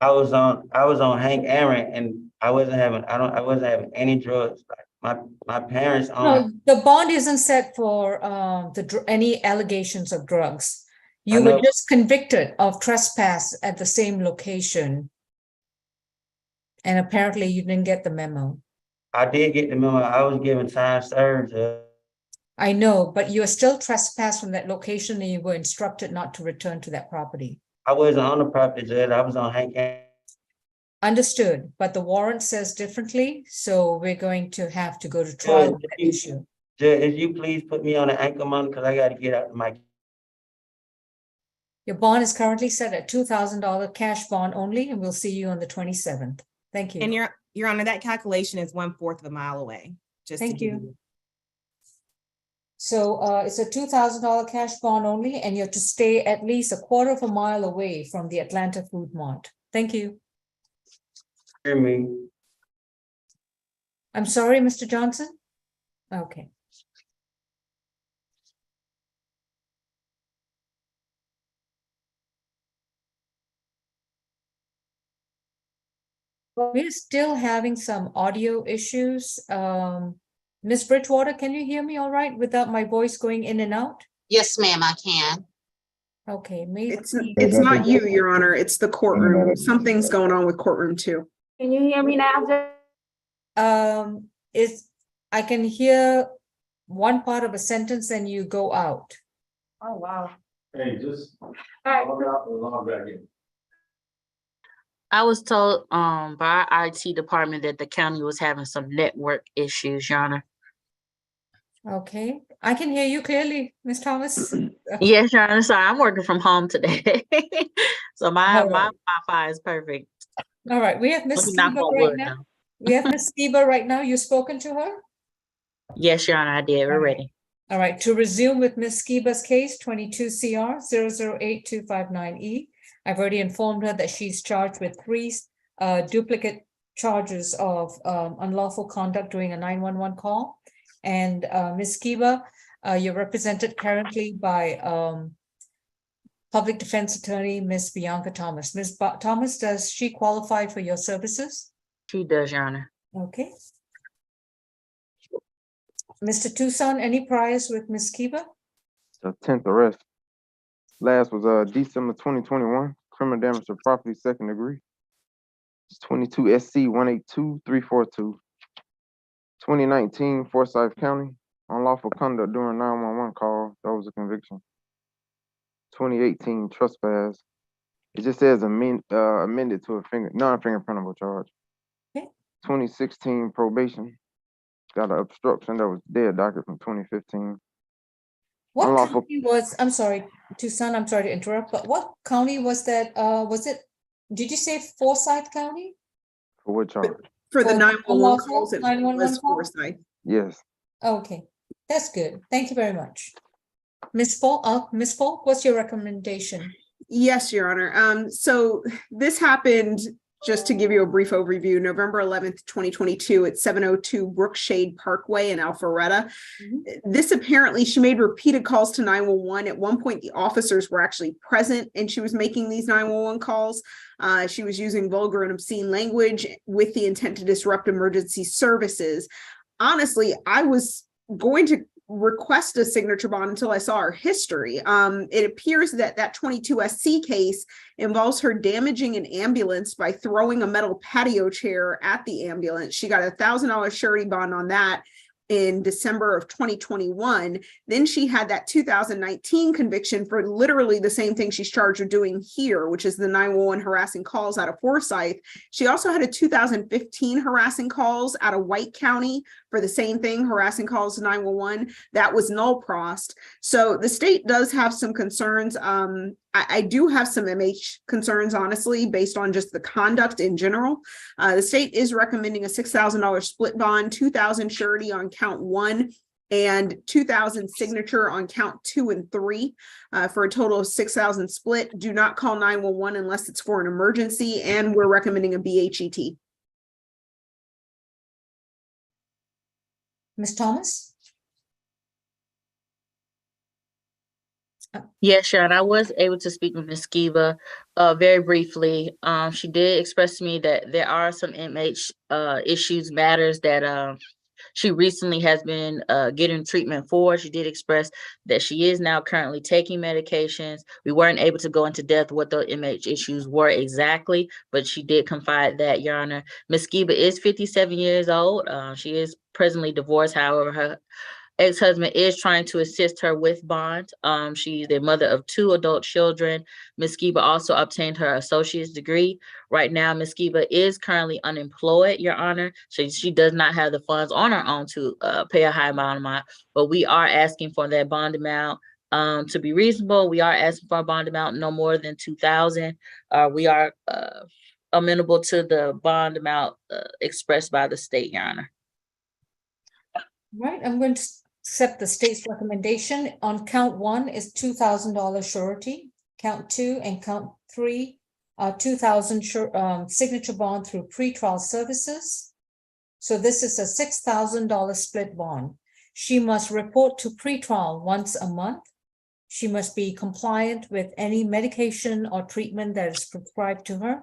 Speaker 12: I was on Hank Aaron, and I wasn't having any drugs. Like, my parents,
Speaker 1: No, the bond isn't set for any allegations of drugs. You were
Speaker 12: know.
Speaker 1: just convicted of trespass at the same location. And apparently you didn't get the memo.
Speaker 12: I did get the memo. I was given time served.
Speaker 1: I know, but you are still trespassed from that location and you were instructed not to return to that property.
Speaker 12: I wasn't on the property, Judge. I was on Hank County.
Speaker 1: Understood, but the warrant says differently, so we're going to have to go to trial on that issue.
Speaker 12: Judge, if you please put me on an anchor monitor, because I got to get out of my.
Speaker 1: Your bond is currently set at $2,000 cash bond only, and we'll see you on the 27th. Thank you.
Speaker 11: And Your Honor, that calculation is 1/4 of a mile away. Just to
Speaker 1: Thank
Speaker 11: give
Speaker 1: you. So it's a $2,000 cash bond only, and you have to stay at least 1/4 of a mile away from the Atlanta Food Mart. Thank you.
Speaker 12: Hear me.
Speaker 1: I'm sorry, Mr. Johnson. Okay. We're still having some audio issues. Ms. Bridgewater, can you hear me all right without my voice going in and out?
Speaker 3: Yes, ma'am, I can.
Speaker 1: Okay, maybe.
Speaker 9: It's not you, Your Honor. It's the courtroom. Something's going on with courtroom 2.
Speaker 2: Can you hear me now, Judge?
Speaker 1: I can hear one part of a sentence and you go out.
Speaker 2: Oh, wow.
Speaker 13: Hey, just
Speaker 2: All right.
Speaker 13: log out and log back in.
Speaker 4: I was told by our IT department that the county was having some network issues, Your Honor.
Speaker 1: Okay, I can hear you clearly, Ms. Thomas.
Speaker 4: Yes, Your Honor. Sorry, I'm working from home today. So my
Speaker 1: All right.
Speaker 4: Wi-Fi is perfect.
Speaker 1: All right, we have Ms.
Speaker 4: Let me knock
Speaker 1: Skiba
Speaker 4: on
Speaker 1: right
Speaker 4: wood
Speaker 1: now.
Speaker 4: now.
Speaker 1: We have Ms. Skiba right now. You've spoken to her?
Speaker 4: Yes, Your Honor, I did. We're
Speaker 1: All right.
Speaker 4: ready.
Speaker 1: All right, to resume with Ms. Skiba's case, 22 CR 008259E. I've already informed her that she's charged with 3 duplicate charges of unlawful conduct during a 911 call. And Ms. Skiba, you're represented currently by Public Defense Attorney, Ms. Bianca Thomas. Ms. Thomas, does she qualify for your services?
Speaker 4: She does, Your Honor.
Speaker 1: Okay. Mr. Tucson, any priors with Ms. Skiba?
Speaker 5: The 10th arrest. Last was December 2021, criminal damage to property, 2nd degree. It's 22 SC 182342. 2019 Forsyth County, unlawful conduct during 911 call. That was a conviction. 2018 trespass. It just says amended to a non-fingerprintable charge.
Speaker 1: Okay.
Speaker 5: 2016 probation. Got an obstruction that was dead docket from 2015.
Speaker 1: What
Speaker 5: Unlawful.
Speaker 1: county was, I'm sorry, Tucson, I'm sorry to interrupt, but what county was that? Did you say Forsyth County?
Speaker 5: For what charge?
Speaker 9: For the
Speaker 1: For
Speaker 9: 911
Speaker 1: unlawful
Speaker 9: calls, it
Speaker 1: 911
Speaker 9: was
Speaker 1: call?
Speaker 9: Forsyth.
Speaker 5: Yes.
Speaker 1: Okay, that's good. Thank you very much. Ms. Falk, what's your recommendation?
Speaker 9: Yes, Your Honor. So this happened, just to give you a brief overview, November 11th, 2022 at 702 Brookshade Parkway in Alpharetta. This apparently, she made repeated calls to 911. At one point, the officers were actually present and she was making these 911 calls. She was using vulgar and obscene language with the intent to disrupt emergency services. Honestly, I was going to request a signature bond until I saw her history. It appears that 22 SC case involves her damaging an ambulance by throwing a metal patio chair at the ambulance. She got a $1,000 surety bond on that in December of 2021. Then she had that 2019 conviction for literally the same thing she's charged with doing here, which is the 911 harassing calls out of Forsyth. She also had a 2015 harassing calls out of White County for the same thing, harassing calls to 911. That was null prost. So the state does have some concerns. I do have some MH concerns, honestly, based on just the conduct in general. The state is recommending a $6,000 split bond, $2,000 surety on count 1, and $2,000 signature on count 2 and 3 for a total of $6,000 split. Do not call 911 unless it's for an emergency, and we're recommending a BHET.
Speaker 1: Ms. Thomas?
Speaker 4: Yes, Sharon, I was able to speak with Ms. Skiba very briefly. She did express to me that there are some MH issues, matters that she recently has been getting treatment for. She did express that she is now currently taking medications. We weren't able to go into depth what the MH issues were exactly, but she did confide that, Your Honor. Ms. Skiba is 57 years old. She is presently divorced. However, her ex-husband is trying to assist her with bond. She's the mother of 2 adult children. Ms. Skiba also obtained her associate's degree. Right now, Ms. Skiba is currently unemployed, Your Honor. She does not have the funds on her own to pay a high bond amount, but we are asking for that bond amount to be reasonable. We are asking for a bond amount no more than $2,000. We are amenable to the bond amount expressed by the state, Your Honor.
Speaker 1: Right, I'm going to accept the state's recommendation. On count 1 is $2,000 surety. Count 2 and count 3 are 2,000 signature bond through pretrial services. So this is a $6,000 split bond. She must report to pretrial once a month. She must be compliant with any medication or treatment that is prescribed to her.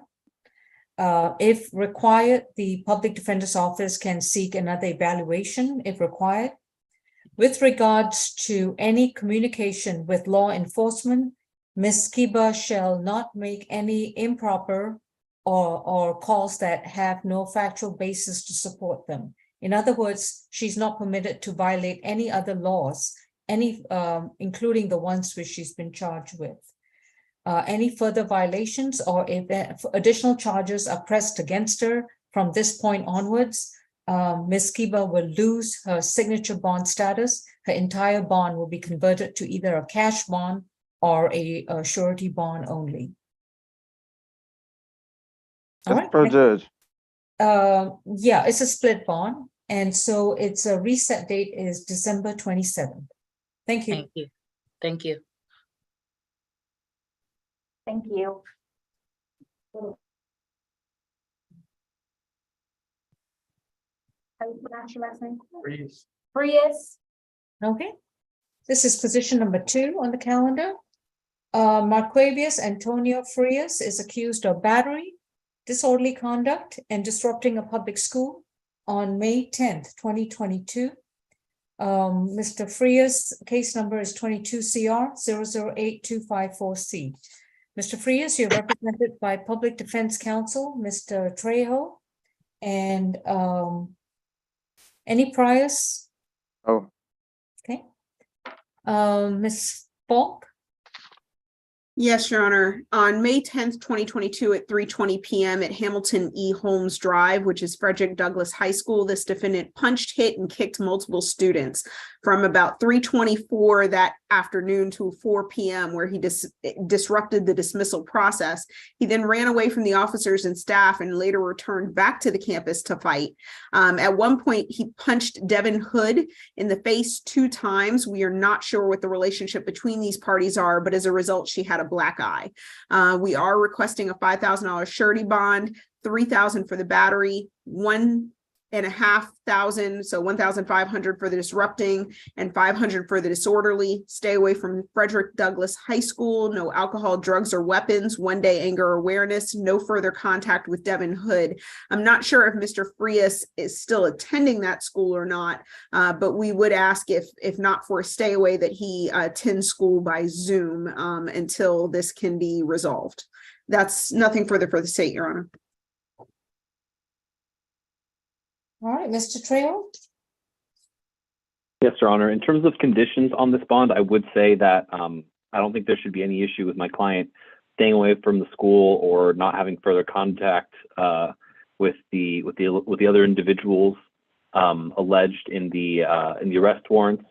Speaker 1: If required, the public defender's office can seek another evaluation if required. With regards to any communication with law enforcement, Ms. Skiba shall not make any improper or calls that have no factual basis to support them. In other words, she's not permitted to violate any other laws, including the ones which she's been charged with. Any further violations or if additional charges are pressed against her from this point onwards, Ms. Skiba will lose her signature bond status. Her entire bond will be converted to either a cash bond or a surety bond only. All right.
Speaker 5: Per judge.
Speaker 1: Yeah, it's a split bond. And so its a reset date is December 27th. Thank you.
Speaker 4: Thank you. Thank you.
Speaker 2: Thank you. How do you pronounce your last name?
Speaker 7: Frias.
Speaker 2: Frias.
Speaker 1: Okay. This is position number 2 on the calendar. Marquavius Antonio Frias is accused of battery, disorderly conduct, and disrupting a public school on May 10th, 2022. Mr. Frias' case number is 22 CR 008254C. Mr. Frias, you're represented by Public Defense Counsel, Mr. Trejo, and any priors?
Speaker 5: Oh.
Speaker 1: Okay. Ms. Falk?
Speaker 9: Yes, Your Honor. On May 10th, 2022 at 3:20 p.m. at Hamilton E. Holmes Drive, which is Frederick Douglass High School, this defendant punched, hit, and kicked multiple students from about 3:24 that afternoon to 4 p.m., where he disrupted the dismissal process. He then ran away from the officers and staff and later returned back to the campus to fight. At one point, he punched Devin Hood in the face 2 times. We are not sure what the relationship between these parties are, but as a result, she had a black eye. We are requesting a $5,000 surety bond, $3,000 for the battery, $1,500, so $1,500 for the disrupting, and $500 for the disorderly. Stay away from Frederick Douglass High School. No alcohol, drugs, or weapons. 1-day anger awareness. No further contact with Devin Hood. I'm not sure if Mr. Frias is still attending that school or not, but we would ask if not for a stay away that he attend school by Zoom until this can be resolved. That's nothing further for the state, Your Honor.
Speaker 1: All right, Mr. Trejo?
Speaker 10: Yes, Your Honor. In terms of conditions on this bond, I would say that I don't think there should be any issue with my client staying away from the school or not having further contact with the other individuals alleged in the arrest warrants.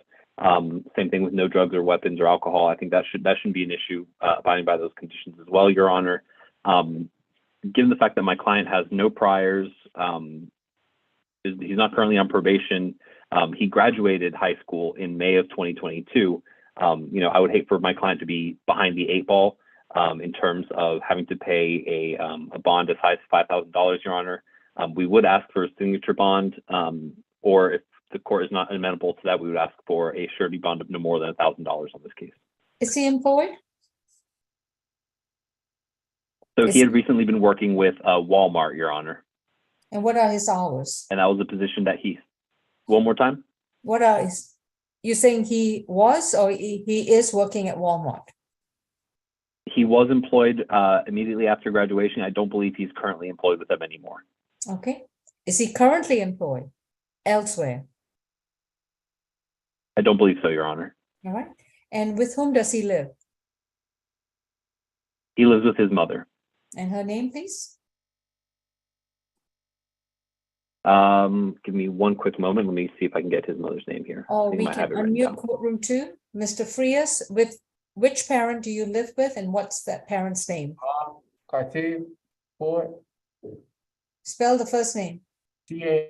Speaker 10: Same thing with no drugs or weapons or alcohol. I think that shouldn't be an issue abiding by those conditions as well, Your Honor. Given the fact that my client has no priors, he's not currently on probation. He graduated high school in May of 2022. I would hate for my client to be behind the 8 ball in terms of having to pay a bond as high as $5,000, Your Honor. We would ask for a signature bond, or if the court is not amenable to that, we would ask for a surety bond of no more than $1,000 on this case.
Speaker 1: Is he employed?
Speaker 10: So he had recently been working with Walmart, Your Honor.
Speaker 1: And what are his hours?
Speaker 10: And that was a position that One more time.
Speaker 1: What is, you saying he was or he is working at Walmart?
Speaker 10: He was employed immediately after graduation. I don't believe he's currently employed with them anymore.
Speaker 1: Okay. Is he currently employed elsewhere?
Speaker 10: I don't believe so, Your Honor.
Speaker 1: All right. And with whom does he live?
Speaker 10: He lives with his mother.
Speaker 1: And her name, please?
Speaker 10: Give me one quick moment. Let me see if I can get his mother's name here.
Speaker 1: Or
Speaker 10: I think I
Speaker 1: we
Speaker 10: might
Speaker 1: can
Speaker 10: have it written
Speaker 1: unmute
Speaker 10: down.
Speaker 1: courtroom two. Mr. Frias, with which parent do you live with and what's that parent's name?
Speaker 7: Cartier, Ford,
Speaker 1: Spell the first name.
Speaker 7: C-A,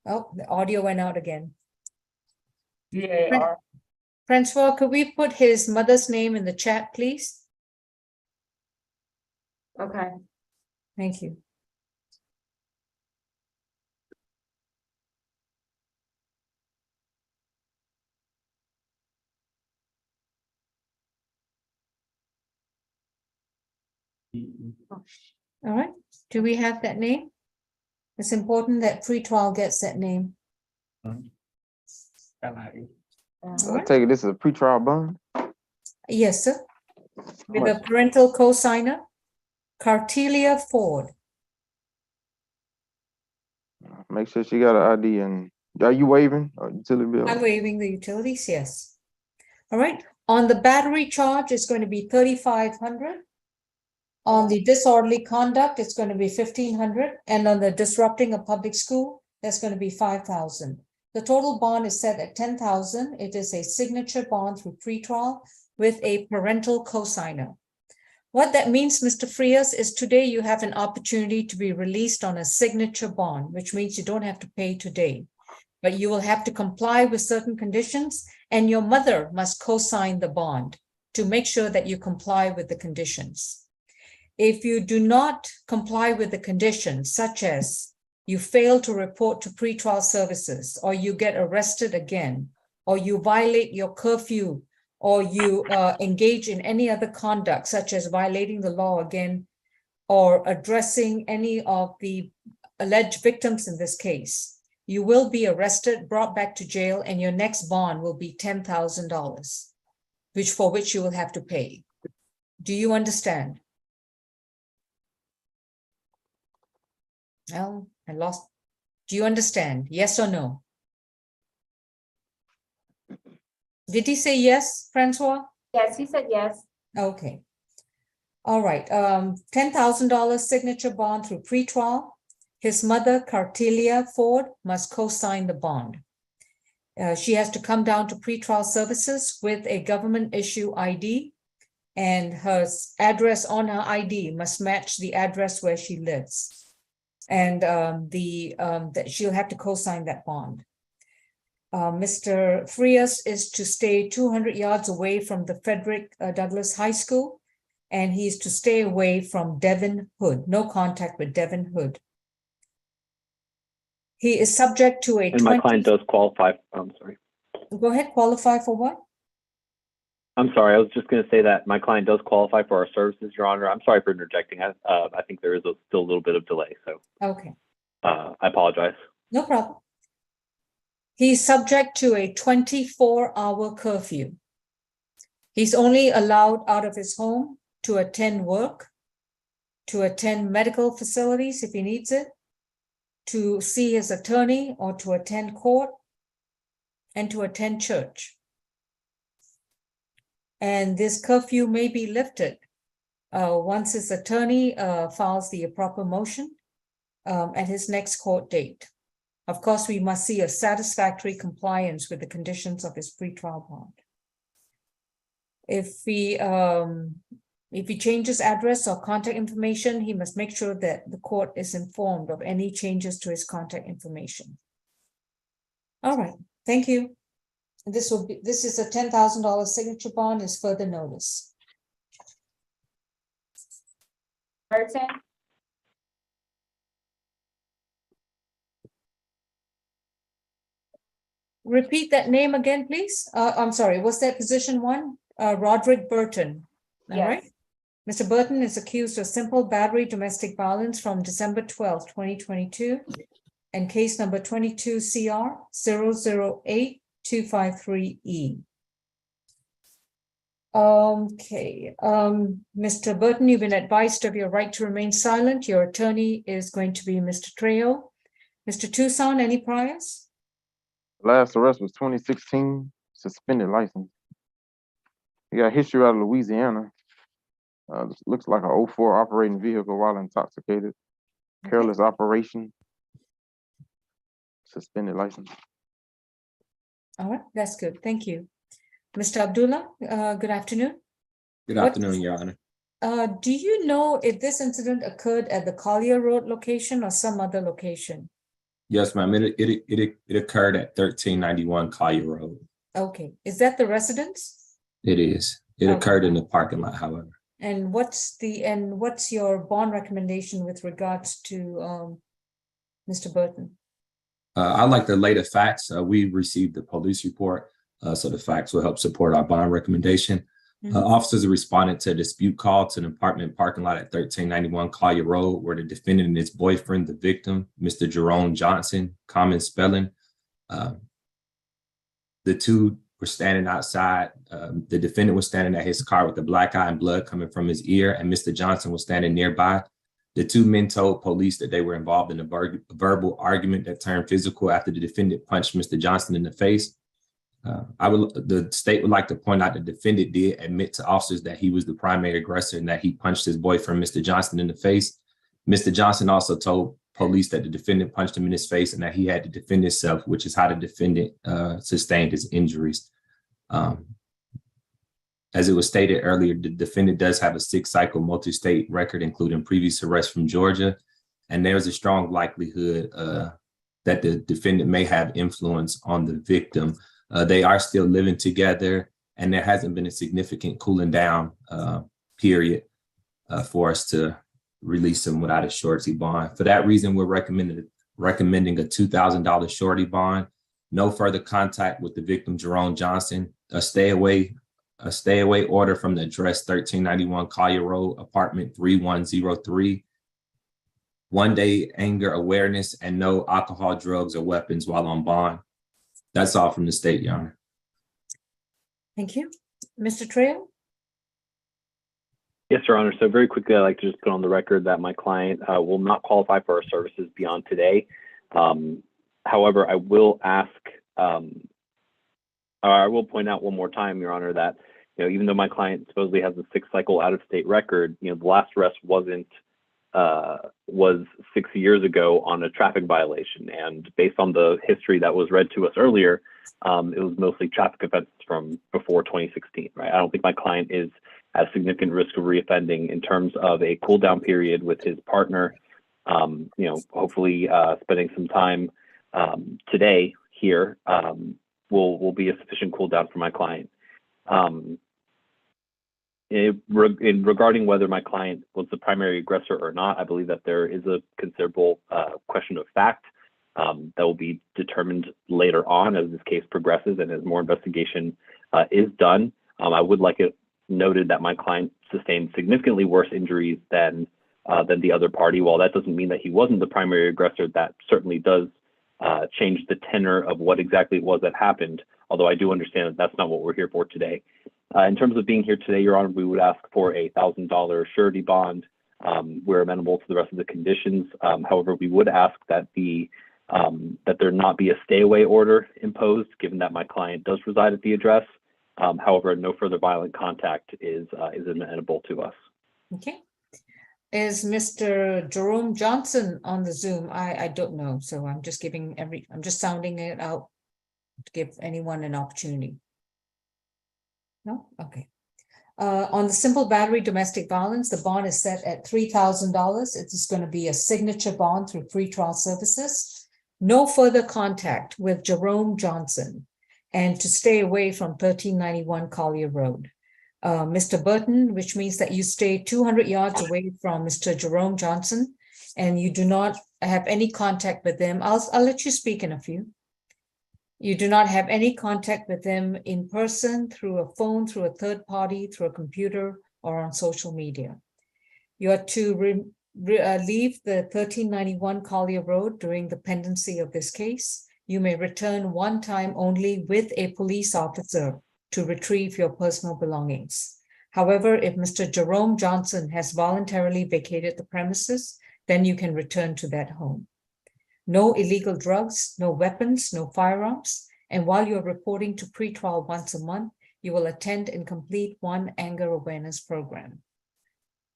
Speaker 1: Oh, the audio went out again.
Speaker 7: C-A-R,
Speaker 1: Francois, could we put his mother's name in the chat, please?
Speaker 2: Okay.
Speaker 1: Thank you. All right. Do we have that name? It's important that pre-trial gets that name. All
Speaker 5: I
Speaker 1: right.
Speaker 5: take it this is a pretrial bond.
Speaker 1: Yes, sir. With
Speaker 5: much?
Speaker 1: a parental co-signer, Cartelia Ford.
Speaker 5: Make sure she got an ID. And are you waiving or utility bill?
Speaker 1: I'm waiving the utilities, yes. All right. On the battery charge, it's going to be 3,500. On the disorderly conduct, it's going to be 1,500, and on the disrupting a public school, that's going to be 5,000. The total bond is set at 10,000. It is a signature bond through pretrial with a parental co-signer. What that means, Mr. Frias, is today you have an opportunity to be released on a signature bond, which means you don't have to pay today, but you will have to comply with certain conditions, and your mother must co-sign the bond to make sure that you comply with the conditions. If you do not comply with the conditions, such as you fail to report to pretrial services, or you get arrested again, or you violate your curfew, or you engage in any other conduct, such as violating the law again, or addressing any of the alleged victims in this case, you will be arrested, brought back to jail, and your next bond will be $10,000, for which you will have to pay. Do you understand? Well, I lost. Do you understand? Yes or no? Did he say yes, Francois?
Speaker 2: Yes, he said yes.
Speaker 1: Okay. All right. $10,000 signature bond through pretrial. His mother, Cartelia Ford, must co-sign the bond. She has to come down to pretrial services with a government issue ID, and her address on her ID must match the address where she lives. And that she'll have to co-sign that bond. Mr. Frias is to stay 200 yards away from the Frederick Douglass High School, and he's to stay away from Devin Hood, no contact with Devin Hood. He is subject to a
Speaker 10: And my client does qualify. I'm sorry.
Speaker 1: Go ahead, qualify for what?
Speaker 10: I'm sorry. I was just going to say that my client does qualify for our services, Your Honor. I'm sorry for interjecting. I think there is still a little bit of delay. So
Speaker 1: Okay.
Speaker 10: I apologize.
Speaker 1: No problem. He's subject to a 24-hour curfew. He's only allowed out of his home to attend work, to attend medical facilities if he needs it, to see his attorney or to attend court, and to attend church. And this curfew may be lifted once his attorney files the proper motion at his next court date. Of course, we must see a satisfactory compliance with the conditions of his pretrial bond. If he changes address or contact information, he must make sure that the court is informed of any changes to his contact information. All right, thank you. This is a $10,000 signature bond, is further notice.
Speaker 2: Burton,
Speaker 1: Repeat that name again, please. I'm sorry, was that position one? Roderick Burton. All
Speaker 2: Yes.
Speaker 1: right. Mr. Burton is accused of simple battery domestic violence from December 12th, 2022 and case number 22 CR 008-253E. Okay, Mr. Burton, you've been advised of your right to remain silent. Your attorney is going to be Mr. Trejo. Mr. Tucson, any priors?
Speaker 5: Last arrest was 2016, suspended license. He got history out of Louisiana. Looks like a 04 operating vehicle while intoxicated. Careless operation. Suspended license.
Speaker 1: All right, that's good. Thank you. Mr. Abdullah, good afternoon.
Speaker 14: Good afternoon, Your Honor.
Speaker 1: Do you know if this incident occurred at the Collier Road location or some other location?
Speaker 14: Yes, ma'am. It occurred at 1391 Collier Road.
Speaker 1: Okay, is that the residence?
Speaker 14: It is. It
Speaker 1: Okay.
Speaker 14: occurred in the parking lot, however.
Speaker 1: And what's your bond recommendation with regards to Mr. Burton?
Speaker 14: I'd like to lay the facts. We received the police report, so the facts will help support our bond recommendation. Officers responded to a dispute call to an apartment parking lot at 1391 Collier Road, where the defendant and his boyfriend, the victim, Mr. Jerome Johnson, common spelling. The two were standing outside. The defendant was standing at his car with a black eye and blood coming from his ear, and Mr. Johnson was standing nearby. The two men told police that they were involved in a verbal argument that turned physical after the defendant punched Mr. Johnson in the face. The state would like to point out the defendant did admit to officers that he was the primary aggressor and that he punched his boyfriend, Mr. Johnson, in the face. Mr. Johnson also told police that the defendant punched him in his face and that he had to defend himself, which is how the defendant sustained his injuries. As it was stated earlier, the defendant does have a 6-cycle multi-state record, including previous arrests from Georgia, and there's a strong likelihood that the defendant may have influence on the victim. They are still living together, and there hasn't been a significant cooling down period for us to release him without a surety bond. For that reason, we're recommending a $2,000 surety bond, no further contact with the victim, Jerome Johnson, a stay away order from the address 1391 Collier Road, apartment 3103, 1-day anger awareness, and no alcohol, drugs, or weapons while on bond. That's all from the state, Your Honor.
Speaker 1: Thank you. Mr. Trejo?
Speaker 10: Yes, Your Honor. So very quickly, I'd like to just put on the record that my client will not qualify for our services beyond today. However, I will ask, I will point out one more time, Your Honor, that even though my client supposedly has a 6-cycle out-of-state record, the last arrest was 6 years ago on a traffic violation, and based on the history that was read to us earlier, it was mostly traffic offenses from before 2016. Right? I don't think my client is at significant risk of reoffending in terms of a cool down period with his partner. Hopefully spending some time today here will be a sufficient cool down for my client. Regarding whether my client was the primary aggressor or not, I believe that there is a considerable question of fact that will be determined later on as this case progresses and as more investigation is done. I would like it noted that my client sustained significantly worse injuries than the other party. While that doesn't mean that he wasn't the primary aggressor, that certainly does change the tenor of what exactly it was that happened, although I do understand that that's not what we're here for today. In terms of being here today, Your Honor, we would ask for a $1,000 surety bond. We're amenable to the rest of the conditions. However, we would ask that that there not be a stay away order imposed, given that my client does reside at the address. However, no further violent contact is amenable to us.
Speaker 1: Okay. Is Mr. Jerome Johnson on the Zoom? I don't know, so I'm just I'm just sounding it out to give anyone an opportunity. No? Okay. On the simple battery domestic violence, the bond is set at $3,000. It is going to be a signature bond through pretrial services. No further contact with Jerome Johnson, and to stay away from 1391 Collier Road. Mr. Burton, which means that you stay 200 yards away from Mr. Jerome Johnson, and you do not have any contact with them. I'll let you speak in a few. You do not have any contact with them in person, through a phone, through a third party, through a computer, or on social media. You are to leave the 1391 Collier Road during the pendency of this case. You may return one time only with a police officer to retrieve your personal belongings. However, if Mr. Jerome Johnson has voluntarily vacated the premises, then you can return to that home. No illegal drugs, no weapons, no firearms. And while you're reporting to pretrial once a month, you will attend and complete one anger awareness program.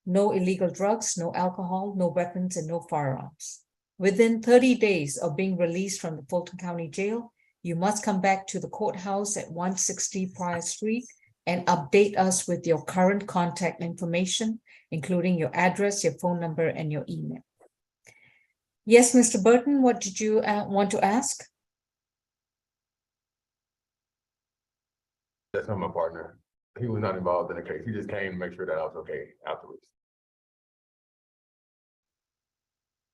Speaker 1: No illegal drugs, no alcohol, no weapons, and no firearms. Within 30 days of being released from the Fulton County Jail, you must come back to the courthouse at 160 Prior Street and update us with your current contact information, including your address, your phone number, and your email. Yes, Mr. Burton, what did you want to ask?
Speaker 13: That's not my partner. He was not involved in the case. He just came to make sure that I was okay afterwards.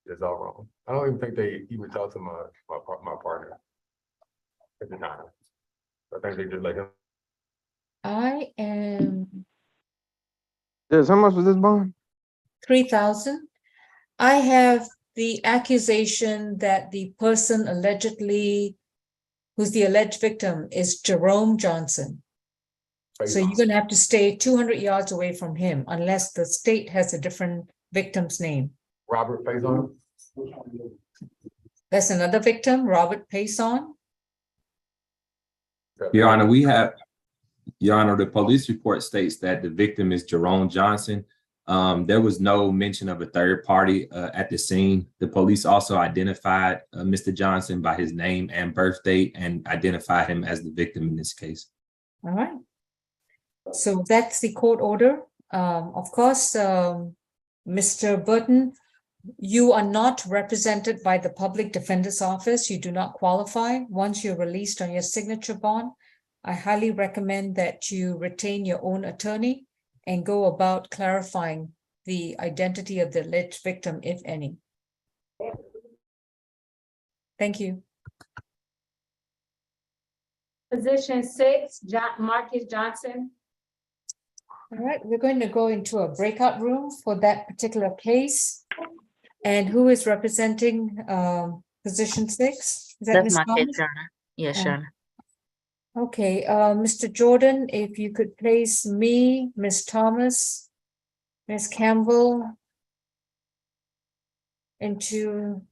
Speaker 13: It's all wrong. I don't even think they even talked to my partner at the time. I think they just let him.
Speaker 1: I am
Speaker 5: Yes, how much was this bond?
Speaker 1: 3,000. I have the accusation that the person allegedly, who's the alleged victim, is Jerome Johnson. So you're going to have to stay 200 yards away from him unless the state has a different victim's name.
Speaker 13: Robert Faison.
Speaker 1: That's another victim, Robert Payson.
Speaker 14: Your Honor, Your Honor, the police report states that the victim is Jerome Johnson. There was no mention of a third party at the scene. The police also identified Mr. Johnson by his name and birth date and identified him as the victim in this case.
Speaker 1: All right. So that's the court order. Of course, Mr. Burton, you are not represented by the Public Defender's Office. You do not qualify. Once you're released on your signature bond, I highly recommend that you retain your own attorney and go about clarifying the identity of the alleged victim, if any. Thank you.
Speaker 2: Position 6, Marcus Johnson.
Speaker 1: All right, we're going to go into a breakout room for that particular case. And who is representing position 6? Is that
Speaker 4: That's
Speaker 1: Ms.
Speaker 4: my
Speaker 1: Thomas?
Speaker 4: case, Your Honor. Yes, Your Honor.
Speaker 1: Okay, Mr. Jordan, if you could place me, Ms. Thomas, Ms. Campbell into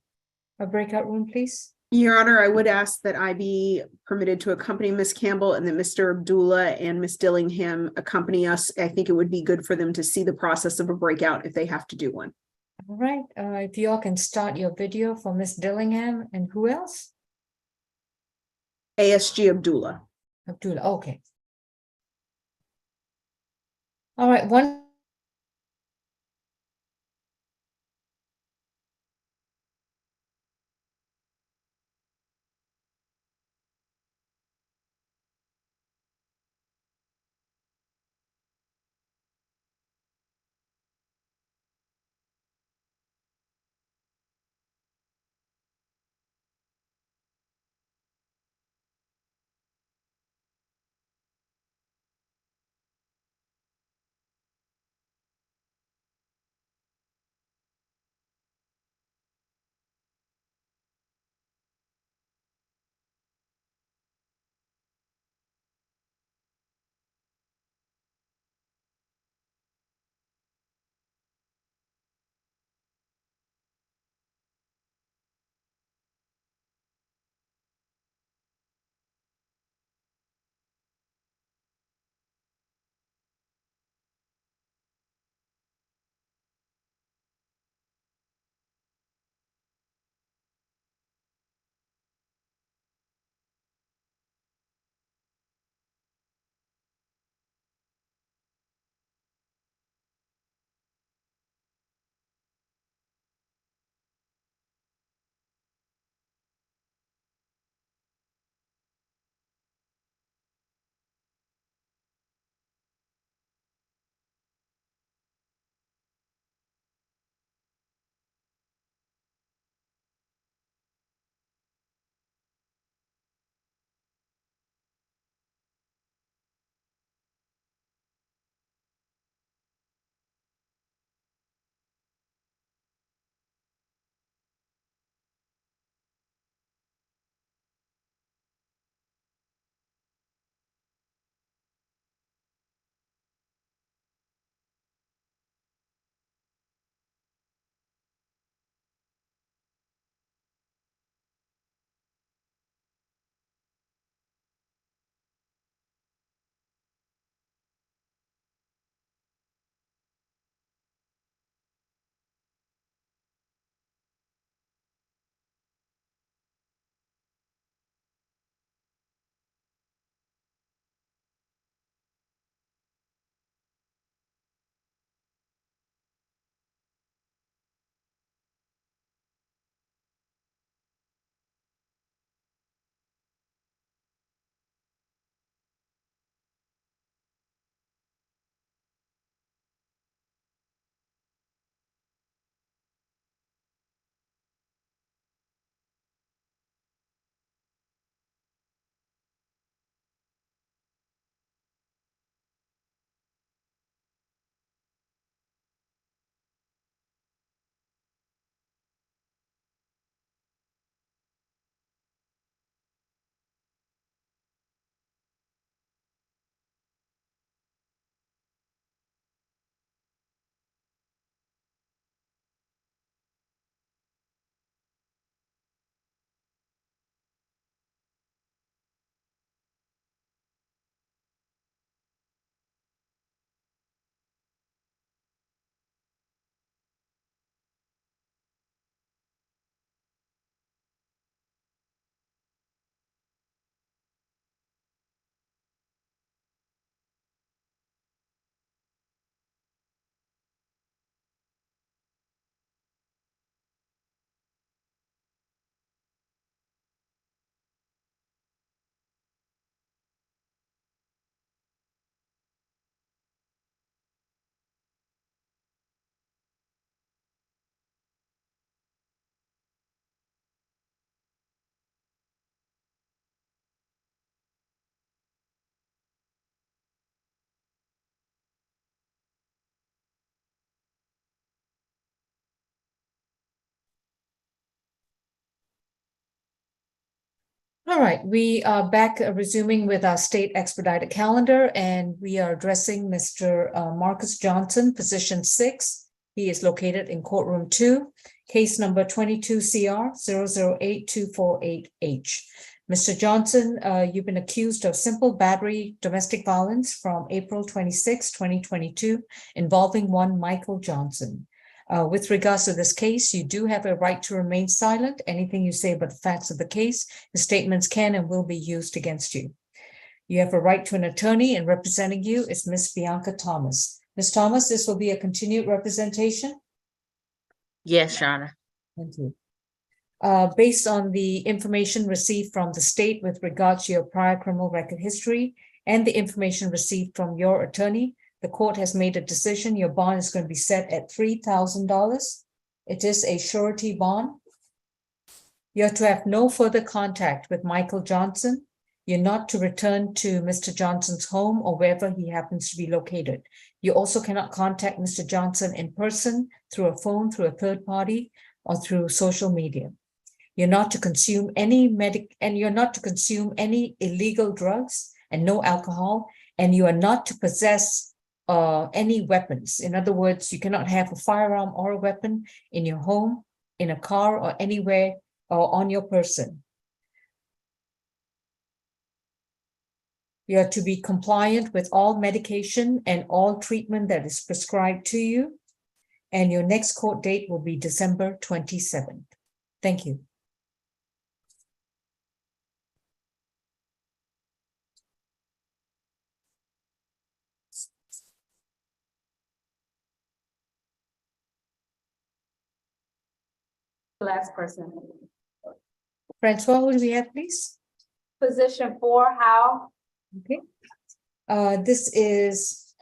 Speaker 1: a breakout room, please.
Speaker 9: Your Honor, I would ask that I be permitted to accompany Ms. Campbell and that Mr. Abdullah and Ms. Dillingham accompany us. I think it would be good for them to see the process of a breakout if they have to do one.
Speaker 1: All right, if you all can start your video for Ms. Dillingham and who else?
Speaker 9: ASG Abdullah.
Speaker 1: Abdullah, okay. All right, one. All right, we are back resuming with our state expedited calendar, and we are addressing Mr. Marcus Johnson, position 6. He is located in courtroom 2, case number 22 CR 0082488H. Mr. Johnson, you've been accused of simple battery domestic violence from April 26, 2022, involving one Michael Johnson. With regards to this case, you do have a right to remain silent. Anything you say about the facts of the case, the statements can and will be used against you. You have a right to an attorney, and representing you is Miss Bianca Thomas. Ms. Thomas, this will be a continued representation?
Speaker 4: Yes, Your Honor.
Speaker 1: Thank you. Based on the information received from the state with regards to your prior criminal record history and the information received from your attorney, the court has made a decision. Your bond is going to be set at $3,000. It is a surety bond. You are to have no further contact with Michael Johnson. You're not to return to Mr. Johnson's home or wherever he happens to be located. You also cannot contact Mr. Johnson in person, through a phone, through a third party, or through social media. You're not to consume any illegal drugs and no alcohol, and you are not to possess any weapons. In other words, you cannot have a firearm or a weapon in your home, in a car, or anywhere, or on your person. You are to be compliant with all medication and all treatment that is prescribed to you. And your next court date will be December 27th. Thank you.
Speaker 2: Last person.
Speaker 1: Francois, who do we have, please?
Speaker 2: Position 4, Howe.
Speaker 1: Okay. This is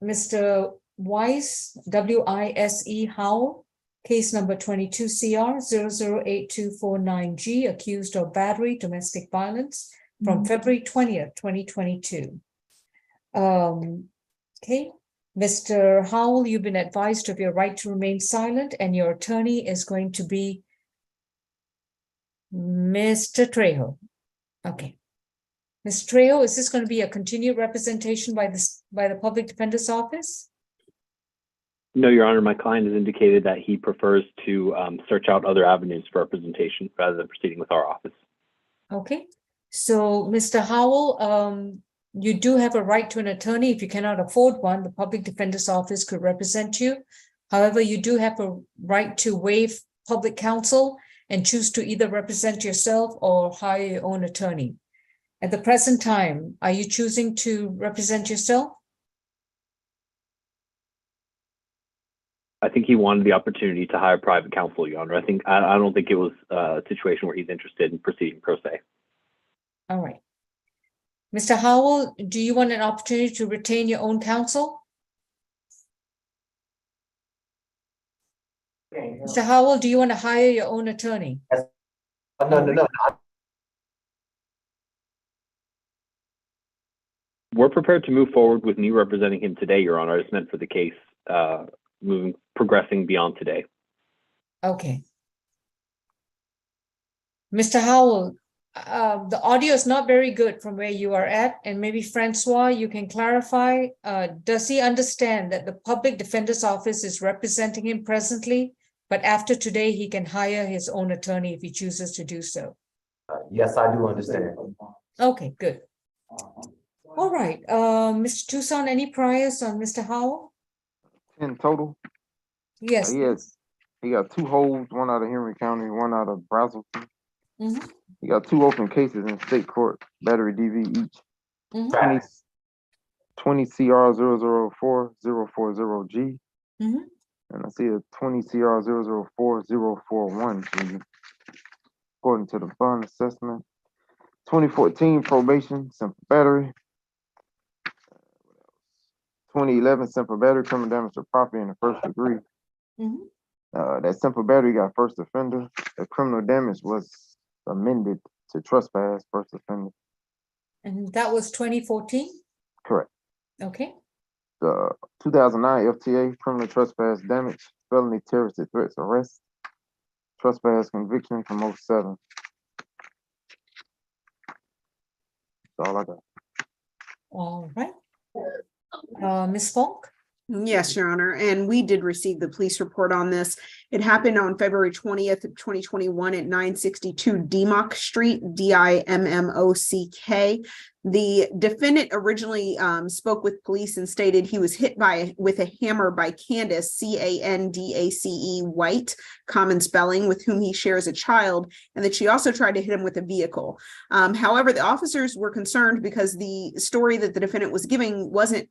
Speaker 1: Mr. Weiss, W-I-S-E Howell, case number 22 CR 008249G, accused of battery, domestic violence from February 20th, 2022. Okay. Mr. Howell, you've been advised of your right to remain silent, and your attorney is going to be Mr. Trejo. Okay. Mr. Trejo, is this going to be a continued representation by the Public Defender's Office?
Speaker 10: No, Your Honor, my client has indicated that he prefers to search out other avenues for representation rather than proceeding with our office.
Speaker 1: Okay. So, Mr. Howell, you do have a right to an attorney. If you cannot afford one, the Public Defender's Office could represent you. However, you do have a right to waive public counsel and choose to either represent yourself or hire your own attorney. At the present time, are you choosing to represent yourself?
Speaker 10: I think he wanted the opportunity to hire private counsel, Your Honor. I don't think it was a situation where he's interested in proceeding pro se.
Speaker 1: All right. Mr. Howell, do you want an opportunity to retain your own counsel? Mr. Howell, do you want to hire your own attorney?
Speaker 7: No.
Speaker 10: We're prepared to move forward with me representing him today, Your Honor. It's meant for the case progressing beyond today.
Speaker 1: Okay. Mr. Howell, the audio is not very good from where you are at, and maybe Francois, you can clarify. Does he understand that the Public Defender's Office is representing him presently, but after today he can hire his own attorney if he chooses to do so?
Speaker 7: Yes, I do understand.
Speaker 1: Okay, good. All right, Mr. Tucson, any priors on Mr. Howell?
Speaker 5: 10 total.
Speaker 1: Yes.
Speaker 5: He got 2 holds, one out of Henry County, one out of Brazelton.
Speaker 1: Mm-hmm.
Speaker 5: He got 2 open cases in state court, battery DV each.
Speaker 1: Mm-hmm.
Speaker 5: 20 CR 004040G.
Speaker 1: Mm-hmm.
Speaker 5: And I see a 20 CR 004041G. According to the bond assessment. 2014 probation, simple battery. 2011 simple battery, criminal damage to property in the first degree.
Speaker 1: Mm-hmm.
Speaker 5: That simple battery got first offender. The criminal damage was amended to trespass, first offender.
Speaker 1: And that was 2014?
Speaker 5: Correct.
Speaker 1: Okay.
Speaker 5: The 2009 FTA, criminal trespass damage, felony terroristic threats arrest, trespass conviction from 07. That's all I got.
Speaker 1: All right. Ms. Falk?
Speaker 9: Yes, Your Honor, and we did receive the police report on this. It happened on February 20th of 2021 at 962 Dimock Street, Dimmock. The defendant originally spoke with police and stated he was hit with a hammer by Candace, Candace White, common spelling, with whom he shares a child, and that she also tried to hit him with a vehicle. However, the officers were concerned because the story that the defendant was giving wasn't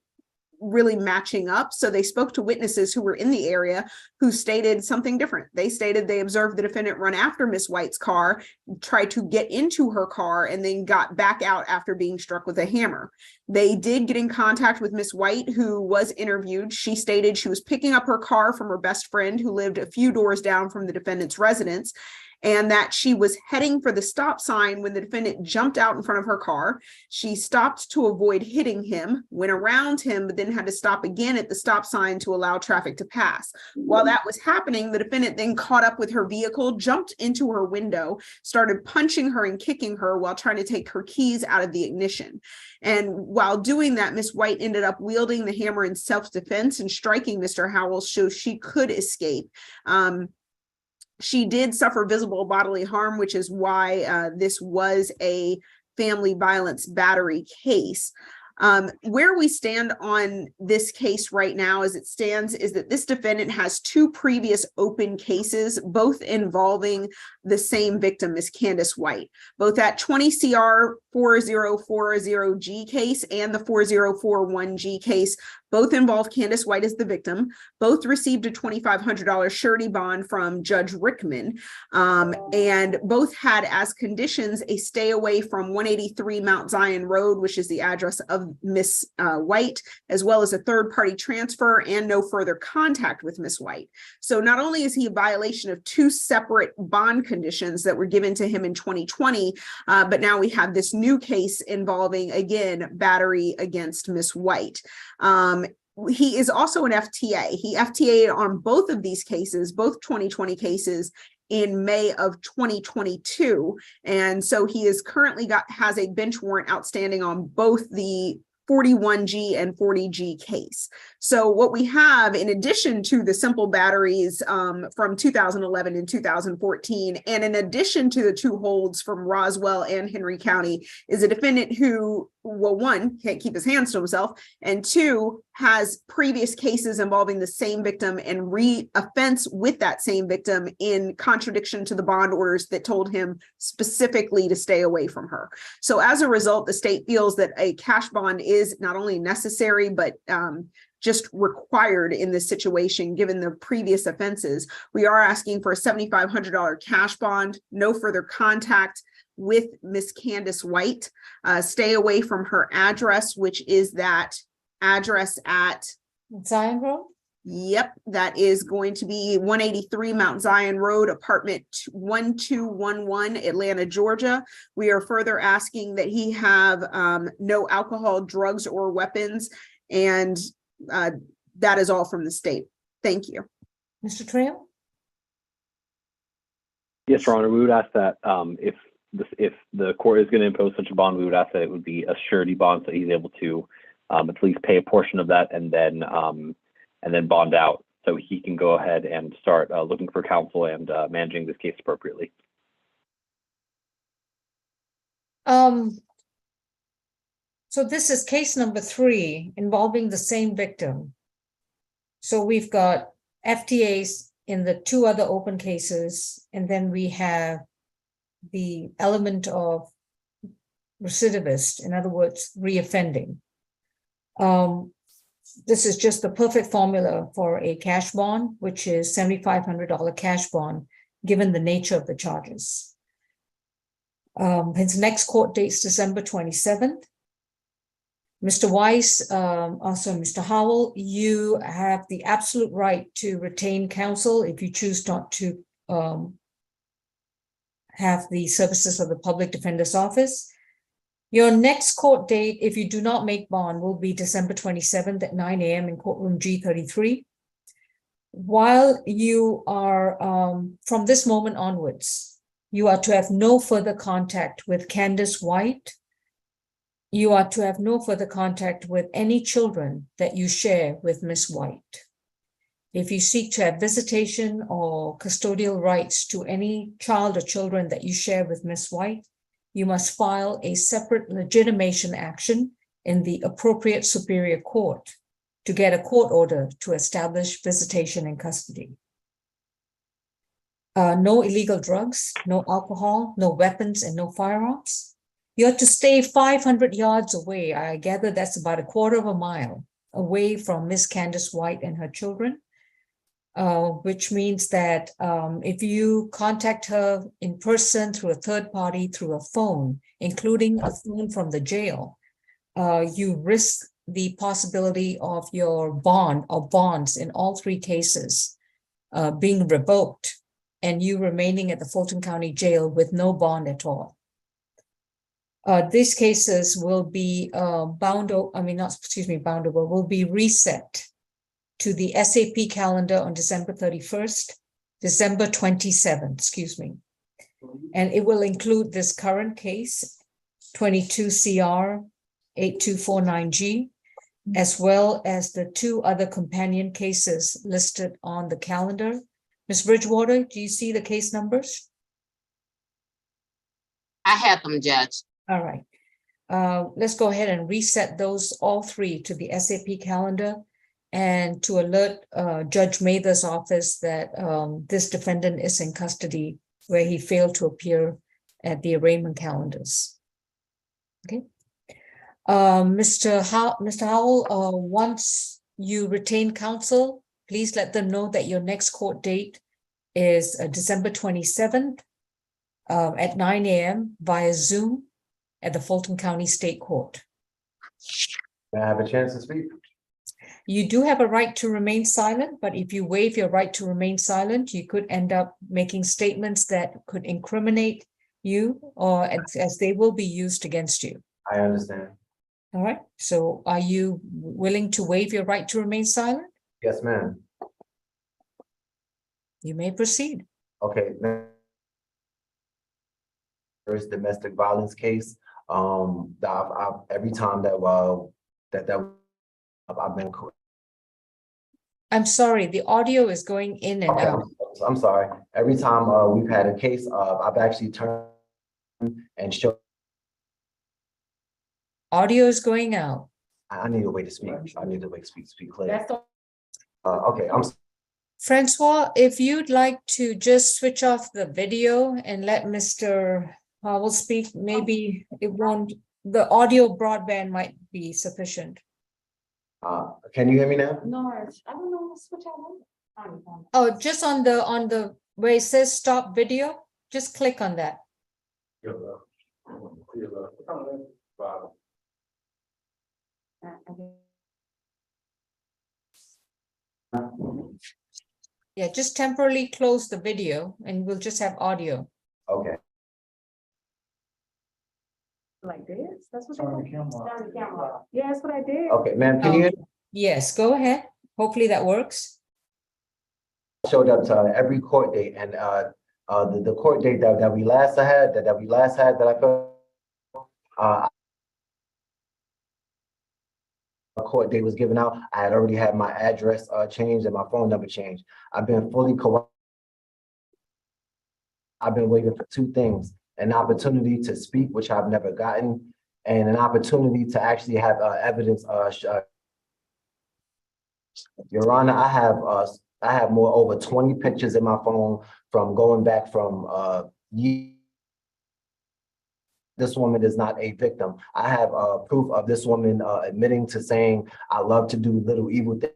Speaker 9: really matching up. So they spoke to witnesses who were in the area who stated something different. They stated they observed the defendant run after Miss White's car, tried to get into her car, and then got back out after being struck with a hammer. They did get in contact with Miss White, who was interviewed. She stated she was picking up her car from her best friend who lived a few doors down from the defendant's residence, and that she was heading for the stop sign when the defendant jumped out in front of her car. She stopped to avoid hitting him, went around him, but then had to stop again at the stop sign to allow traffic to pass. While that was happening, the defendant then caught up with her vehicle, jumped into her window, started punching her and kicking her while trying to take her keys out of the ignition. And while doing that, Miss White ended up wielding the hammer in self-defense and striking Mr. Howell so she could escape. She did suffer visible bodily harm, which is why this was a family violence battery case. Where we stand on this case right now as it stands is that this defendant has two previous open cases, both involving the same victim, Miss Candace White. Both that 20 CR 4040G case and the 4041G case both involve Candace White as the victim. Both received a $2,500 surety bond from Judge Rickman, and both had as conditions a stay away from 183 Mount Zion Road, which is the address of Miss White, as well as a third-party transfer and no further contact with Miss White. So not only is he a violation of two separate bond conditions that were given to him in 2020, but now we have this new case involving, again, battery against Miss White. He is also an FTA. He FTA'd on both of these cases, both 2020 cases, in May of 2022. And so he is currently has a bench warrant outstanding on both the 41G and 40G case. So what we have, in addition to the simple batteries from 2011 and 2014, and in addition to the two holds from Roswell and Henry County, is a defendant who, well, one, can't keep his hands to himself, and two, has previous cases involving the same victim and re-offense with that same victim in contradiction to the bond orders that told him specifically to stay away from her. So as a result, the state feels that a cash bond is not only necessary, but just required in this situation, given the previous offenses. We are asking for a $7,500 cash bond, no further contact with Miss Candace White, stay away from her address, which is that address at
Speaker 1: Zion Road?
Speaker 9: Yep, that is going to be 183 Mount Zion Road, apartment 1211, Atlanta, Georgia. We are further asking that he have no alcohol, drugs, or weapons, and that is all from the state. Thank you.
Speaker 1: Mr. Trail?
Speaker 10: Yes, Your Honor, we would ask that if the court is going to impose such a bond, we would ask that it would be a surety bond so he's able to at least pay a portion of that and then bond out so he can go ahead and start looking for counsel and managing this case appropriately.
Speaker 1: So this is case number 3 involving the same victim. So we've got FTAs in the 2 other open cases, and then we have the element of recidivist, in other words, reoffending. This is just the perfect formula for a cash bond, which is $7,500 cash bond, given the nature of the charges. His next court date is December 27th. Mr. Weiss, also Mr. Howell, you have the absolute right to retain counsel if you choose not to have the services of the Public Defender's Office. Your next court date, if you do not make bond, will be December 27th at 9 a.m. in courtroom G33. While you are, from this moment onwards, you are to have no further contact with Candace White You are to have no further contact with any children that you share with Ms. White. If you seek to have visitation or custodial rights to any child or children that you share with Ms. White, you must file a separate legitimation action in the appropriate superior court to get a court order to establish visitation and custody. No illegal drugs, no alcohol, no weapons, and no firearms. You have to stay 500 yards away. I gather that's about a quarter of a mile away from Miss Candace White and her children, which means that if you contact her in person through a third party, through a phone, including a phone from the jail, you risk the possibility of your bond or bonds in all three cases being revoked and you remaining at the Fulton County Jail with no bond at all. These cases will be will be reset to the SAP calendar on December 31st, December 27th, excuse me. And it will include this current case, 22 CR 8249G, as well as the two other companion cases listed on the calendar. Ms. Bridgewater, do you see the case numbers?
Speaker 3: I have them, Judge.
Speaker 1: All right. Let's go ahead and reset those all three to the SAP calendar and to alert Judge Mather's office that this defendant is in custody where he failed to appear at the arraignment calendars. Okay. Mr. Howell, once you retain counsel, please let them know that your next court date is December 27th at 9 a.m. via Zoom at the Fulton County State Court.
Speaker 15: May I have a chance to speak?
Speaker 1: You do have a right to remain silent, but if you waive your right to remain silent, you could end up making statements that could incriminate you or as they will be used against you.
Speaker 15: I understand.
Speaker 1: All right. So are you willing to waive your right to remain silent?
Speaker 15: Yes, ma'am.
Speaker 1: You may proceed.
Speaker 15: Okay. First domestic violence case. Every time that I've been.
Speaker 1: I'm sorry, the audio is going in and out.
Speaker 15: I'm sorry. Every time we've had a case, I've actually turned and showed.
Speaker 1: Audio is going out.
Speaker 15: I need a way to speak. I need a way to speak clear. Okay,
Speaker 1: Francois, if you'd like to just switch off the video and let Mr. Howell speak, maybe it won't, the audio broadband might be sufficient.
Speaker 15: Can you hear me now?
Speaker 2: No, I don't know, switch out.
Speaker 1: Oh, just on the where it says stop video, just click on that. Yeah, just temporarily close the video and we'll just have audio.
Speaker 15: Okay.
Speaker 2: Like this? That's what I did. Yeah, that's what I did.
Speaker 15: Okay, ma'am, can you hear me?
Speaker 1: Yes, go ahead. Hopefully that works.
Speaker 15: Showed up to every court date, and the court date that we last had that I felt a court date was given out. I had already had my address changed and my phone number changed. I've been fully I've been waiting for two things: an opportunity to speak, which I've never gotten, and an opportunity to actually have evidence. Your Honor, I have more over 20 pictures in my phone from going back from this woman is not a victim. I have proof of this woman admitting to saying, I love to do little evil things.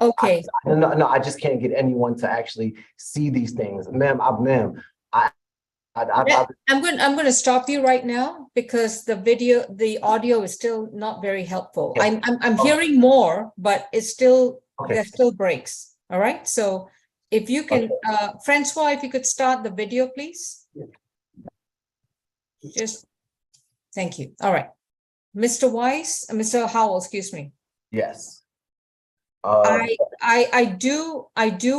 Speaker 1: Okay.
Speaker 15: No, I just can't get anyone to actually see these things. Ma'am,
Speaker 1: I'm going to stop you right now because the audio is still not very helpful.
Speaker 15: Yeah.
Speaker 1: I'm hearing more, but it's still,
Speaker 15: Okay.
Speaker 1: there still breaks. All right. So if you can, Francois, if you could start the video, please.
Speaker 15: Yeah.
Speaker 1: Just, thank you. All right. Mr. Weiss, Mr. Howell, excuse me.
Speaker 15: Yes.
Speaker 1: I do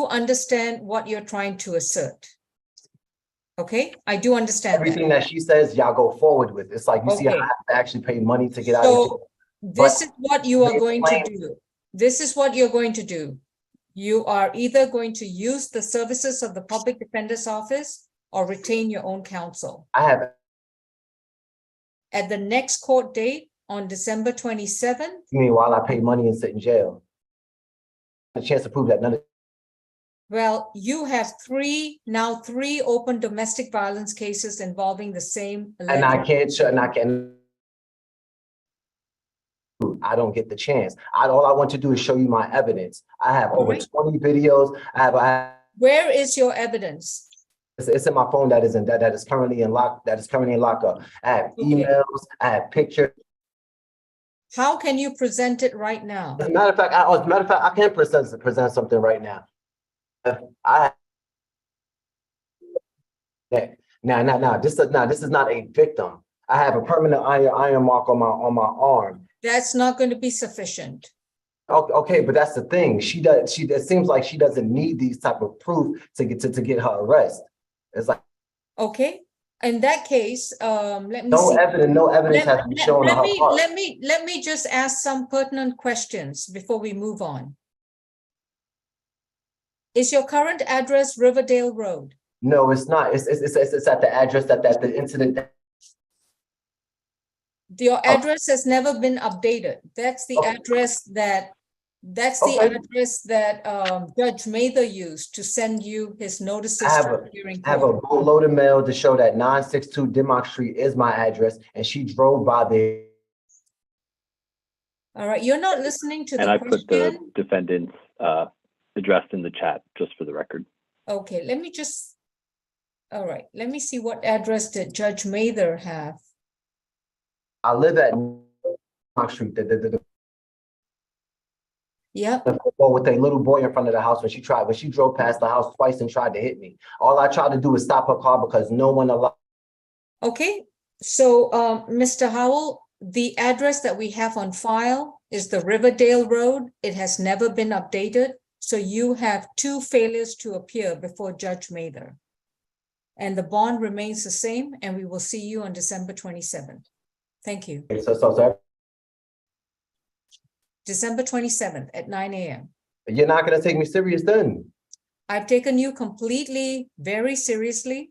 Speaker 1: understand what you're trying to assert. Okay, I do understand that.
Speaker 15: Everything that she says, y'all go forward with. It's like, you see, I
Speaker 1: Okay.
Speaker 15: have to actually pay money to get out of
Speaker 1: So
Speaker 15: jail.
Speaker 1: this
Speaker 15: But
Speaker 1: is what you are
Speaker 15: they
Speaker 1: going to
Speaker 15: claim-
Speaker 1: do. This is what you're going to do. You are either going to use the services of the Public Defender's Office or retain your own counsel.
Speaker 15: I have,
Speaker 1: At the next court date on December 27th,
Speaker 15: you mean while I pay money and sit in jail? A chance to prove that none of,
Speaker 1: well, you have now three open domestic violence cases involving the same.
Speaker 15: and I
Speaker 1: alleged-
Speaker 15: can't, and I can. I don't get the chance. All I want to do is show you my evidence. I have over
Speaker 1: Right.
Speaker 15: 20 videos. I have
Speaker 1: Where is your evidence?
Speaker 15: it's in my phone that is currently in lockup. I have
Speaker 1: Okay.
Speaker 15: emails, I have pictures.
Speaker 1: How can you present it right now?
Speaker 15: As a matter of fact, I can present something right now. This is not a victim. I have a permanent iron mark on my arm.
Speaker 1: That's not going to be sufficient.
Speaker 15: Okay, but that's the thing. It seems like she doesn't need these type of proof to get her arrest. It's like,
Speaker 1: Okay, in that case, let me
Speaker 15: no
Speaker 1: see.
Speaker 15: evidence has been shown on her part.
Speaker 1: Let me just ask some pertinent questions before we move on. Is your current address Riverdale Road?
Speaker 15: No, it's not. It's at the address that the incident.
Speaker 1: Your address has never been updated. That's the address that Judge Mather used to send you his notices.
Speaker 15: I
Speaker 1: to appearing
Speaker 15: have a
Speaker 1: court.
Speaker 15: boatload of mail to show that 962 Denmark Street is my address, and she drove by there.
Speaker 1: All right, you're not listening to
Speaker 10: And
Speaker 1: the
Speaker 10: I put the
Speaker 1: question.
Speaker 10: defendant's addressed in the chat, just for the record.
Speaker 1: Okay, all right, let me see what address did Judge Mather have?
Speaker 15: I live at Denmark Street.
Speaker 1: Yep.
Speaker 15: With a little boy in front of the house when she drove past the house twice and tried to hit me. All I tried to do was stop her car because no one allowed.
Speaker 1: Okay, so Mr. Howell, the address that we have on file is the Riverdale Road. It has never been updated. So you have two failures to appear before Judge Mather. And the bond remains the same, and we will see you on December 27th. Thank you.
Speaker 15: So
Speaker 1: December 27th at 9 a.m.
Speaker 15: you're not going to take me serious then?
Speaker 1: I've taken you completely, very seriously,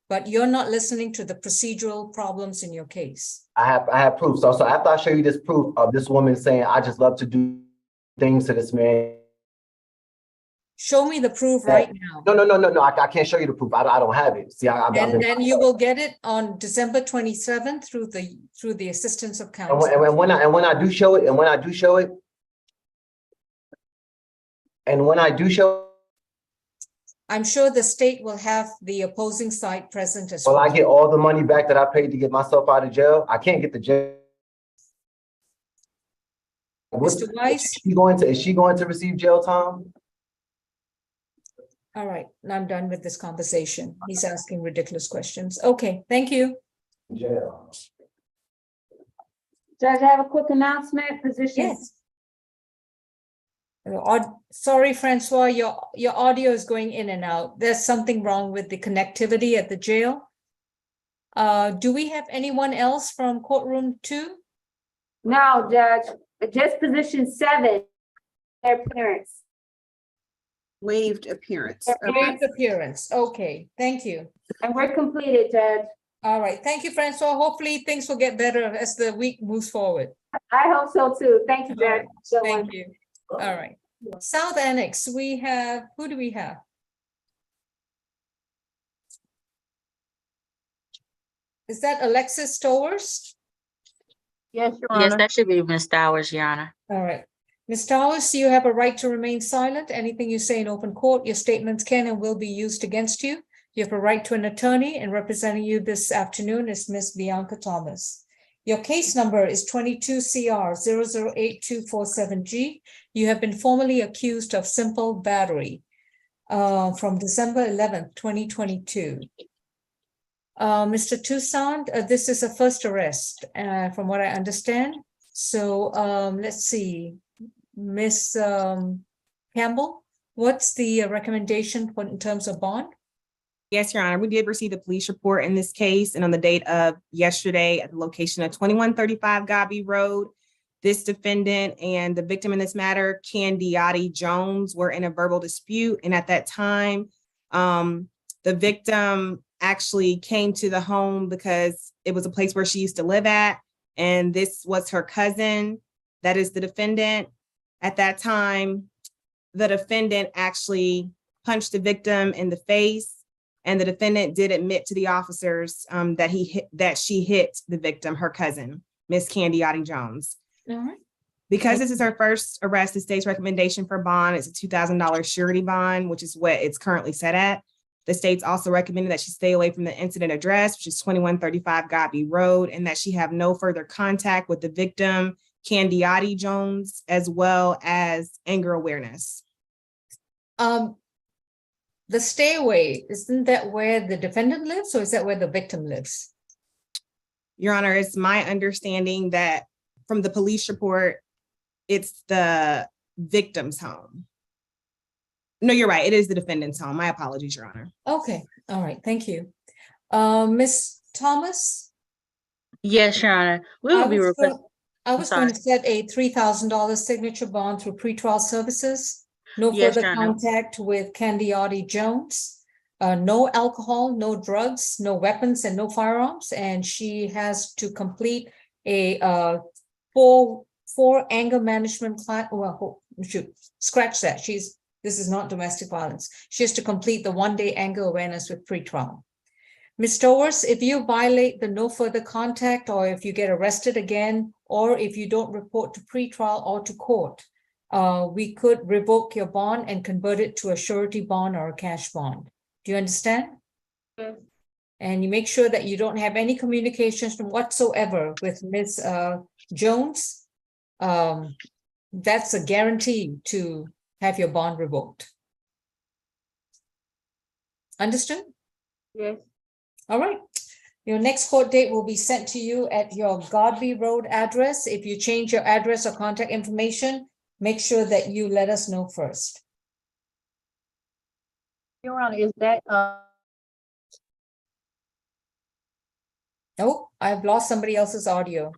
Speaker 1: but you're not listening to the procedural problems in your case.
Speaker 15: I have proof. So after I show you this proof of this woman saying, I just love to do things to this man.
Speaker 1: Show me the proof right now.
Speaker 15: No. I can't show you the proof. I don't have it. See,
Speaker 1: And then you will get it on December 27th through the assistance of counsel.
Speaker 15: And when I do show it,
Speaker 1: I'm sure the state will have the opposing side present as
Speaker 15: will
Speaker 1: well.
Speaker 15: I get all the money back that I paid to get myself out of jail? I can't get the jail.
Speaker 1: Mr. Weiss?
Speaker 15: Is she going to receive jail time?
Speaker 1: All right, I'm done with this conversation. He's asking ridiculous questions. Okay, thank you.
Speaker 15: Jail.
Speaker 2: Judge, I have a quick announcement, position.
Speaker 1: Yes. Sorry, Francois, your audio is going in and out. There's something wrong with the connectivity at the jail. Do we have anyone else from courtroom 2?
Speaker 2: No, Judge, just position 7, their appearance.
Speaker 9: Waived appearance.
Speaker 1: Waived appearance. Okay, thank you.
Speaker 2: And we're completed, Judge.
Speaker 1: All right, thank you, Francois. Hopefully things will get better as the week moves forward.
Speaker 2: I hope so too. Thank you, Judge.
Speaker 1: Thank you. All right. South Annex, who do we have? Is that Alexis Stowers?
Speaker 2: Yes, Your
Speaker 4: Yes,
Speaker 2: Honor.
Speaker 4: that should be Ms. Stowers, Your Honor.
Speaker 1: All right. Ms. Towers, you have a right to remain silent. Anything you say in open court, your statements can and will be used against you. You have a right to an attorney, and representing you this afternoon is Ms. Bianca Thomas. Your case number is 22 CR 008247G. You have been formally accused of simple battery from December 11th, 2022. Mr. Toussaint, this is a first arrest, from what I understand. So let's see. Ms. Campbell, what's the recommendation in terms of bond?
Speaker 11: Yes, Your Honor, we did receive the police report in this case, and on the date of yesterday at the location of 2135 Godby Road, this defendant and the victim in this matter, Candiati Jones, were in a verbal dispute, and at that time, the victim actually came to the home because it was a place where she used to live at, and this was her cousin, that is the defendant. At that time, the defendant actually punched the victim in the face, and the defendant did admit to the officers that she hit the victim, her cousin, Miss Candiati Jones.
Speaker 1: All right.
Speaker 11: Because this is her first arrest, the state's recommendation for bond is a $2,000 surety bond, which is what it's currently set at. The state's also recommended that she stay away from the incident address, which is 2135 Godby Road, and that she have no further contact with the victim, Candiati Jones, as well as anger awareness.
Speaker 1: The stay away, isn't that where the defendant lives, or is that where the victim lives?
Speaker 11: Your Honor, it's my understanding that from the police report, it's the victim's home. No, you're right. It is the defendant's home. My apologies, Your Honor.
Speaker 1: Okay, all right, thank you. Ms. Thomas?
Speaker 4: Yes, Your Honor. We will be requesting.
Speaker 1: I was going to set a $3,000 signature bond through pretrial services. No
Speaker 4: Yes,
Speaker 1: further
Speaker 4: Your Honor.
Speaker 1: contact with Candiati Jones. No alcohol, no drugs, no weapons, and no firearms. And she has to complete a four anger management class. Well, shoot, scratch that. This is not domestic violence. She has to complete the 1-day anger awareness with pretrial. Ms. Towers, if you violate the no further contact, or if you get arrested again, or if you don't report to pretrial or to court, we could revoke your bond and convert it to a surety bond or a cash bond. Do you understand?
Speaker 2: Yes.
Speaker 1: And you make sure that you don't have any communications from whatsoever with Ms. Jones. That's a guarantee to have your bond revoked. Understood?
Speaker 2: Yes.
Speaker 1: All right. Your next court date will be sent to you at your Godby Road address. If you change your address or contact information, make sure that you let us know first.
Speaker 2: Your Honor, is that,
Speaker 1: Oh, I've lost somebody else's audio.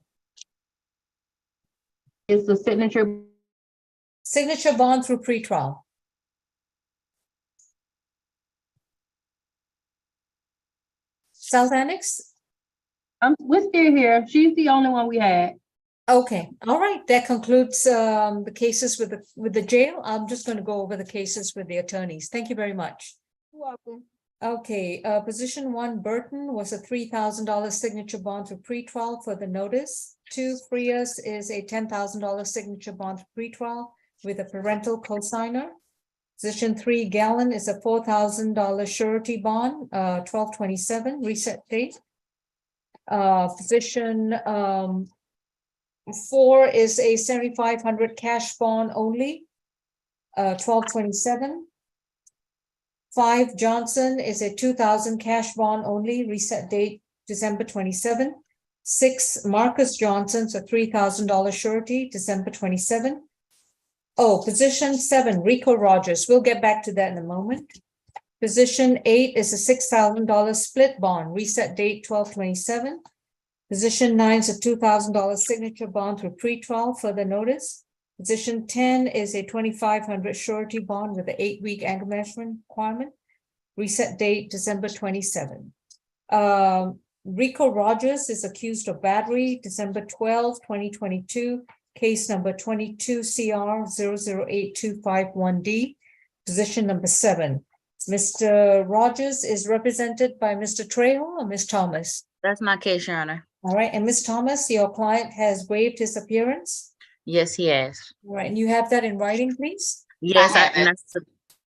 Speaker 2: is the signature?
Speaker 1: Signature bond through pretrial. South Annex?
Speaker 2: We're still here. She's the only one we had.
Speaker 1: Okay, all right. That concludes the cases with the jail. I'm just going to go over the cases with the attorneys. Thank you very much.
Speaker 2: You're welcome.
Speaker 1: Okay, position 1, Burton was a $3,000 signature bond for pretrial for the notice. 2, Frias is a $10,000 signature bond for pretrial with a parental cosigner. Position 3, Gallon is a $4,000 surety bond, 12/27 reset date. Position 4 is a 7,500 cash bond only, 12/27. 5, Johnson is a 2,000 cash bond only, reset date December 27. 6, Marcus Johnson's a $3,000 surety, December 27. Oh, position 7, Rico Rogers. We'll get back to that in a moment. Position 8 is a $6,000 split bond, reset date 12/27. Position 9 is a $2,000 signature bond through pretrial for the notice. Position 10 is a 2,500 surety bond with an 8-week anger management requirement. Reset date December 27. Rico Rogers is accused of battery, December 12, 2022, case number 22 CR 008251D, position number 7. Mr. Rogers is represented by Mr. Trejo or Ms. Thomas?
Speaker 4: That's my case, Your Honor.
Speaker 1: All right, and Ms. Thomas, your client has waived his appearance?
Speaker 4: Yes, he has.
Speaker 1: All right, and you have that in writing, please?
Speaker 4: Yes,
Speaker 3: I have it.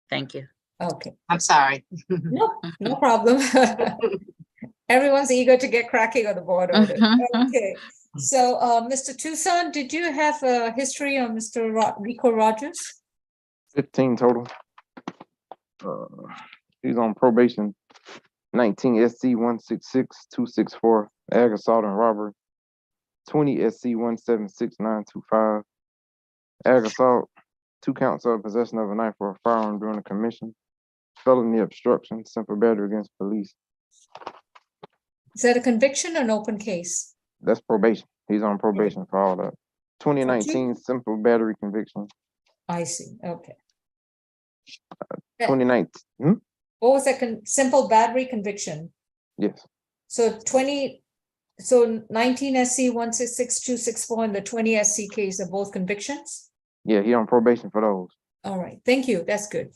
Speaker 4: Thank you.
Speaker 1: Okay,
Speaker 3: I'm sorry.
Speaker 1: no problem. Everyone's eager to get cracking on the board order. Okay, so Mr. Tucson, did you have a history on Mr. Rico Rogers?
Speaker 5: 15 total. He's on probation. 19 SC 166264, ag assault and robbery. 20 SC 176-925, ag assault, 2 counts of possession of a knife or a firearm during the commission. felony obstruction, simple battery against police.
Speaker 1: Is that a conviction or an open case?
Speaker 5: That's probation. He's on probation for all that. 2019 simple battery conviction.
Speaker 1: I see, okay.
Speaker 5: 2019.
Speaker 1: What was that simple battery conviction?
Speaker 5: Yes.
Speaker 1: So 19 SC 166264 and the 20 SC case are both convictions?
Speaker 5: Yeah, he on probation for those.
Speaker 1: All right, thank you, that's good.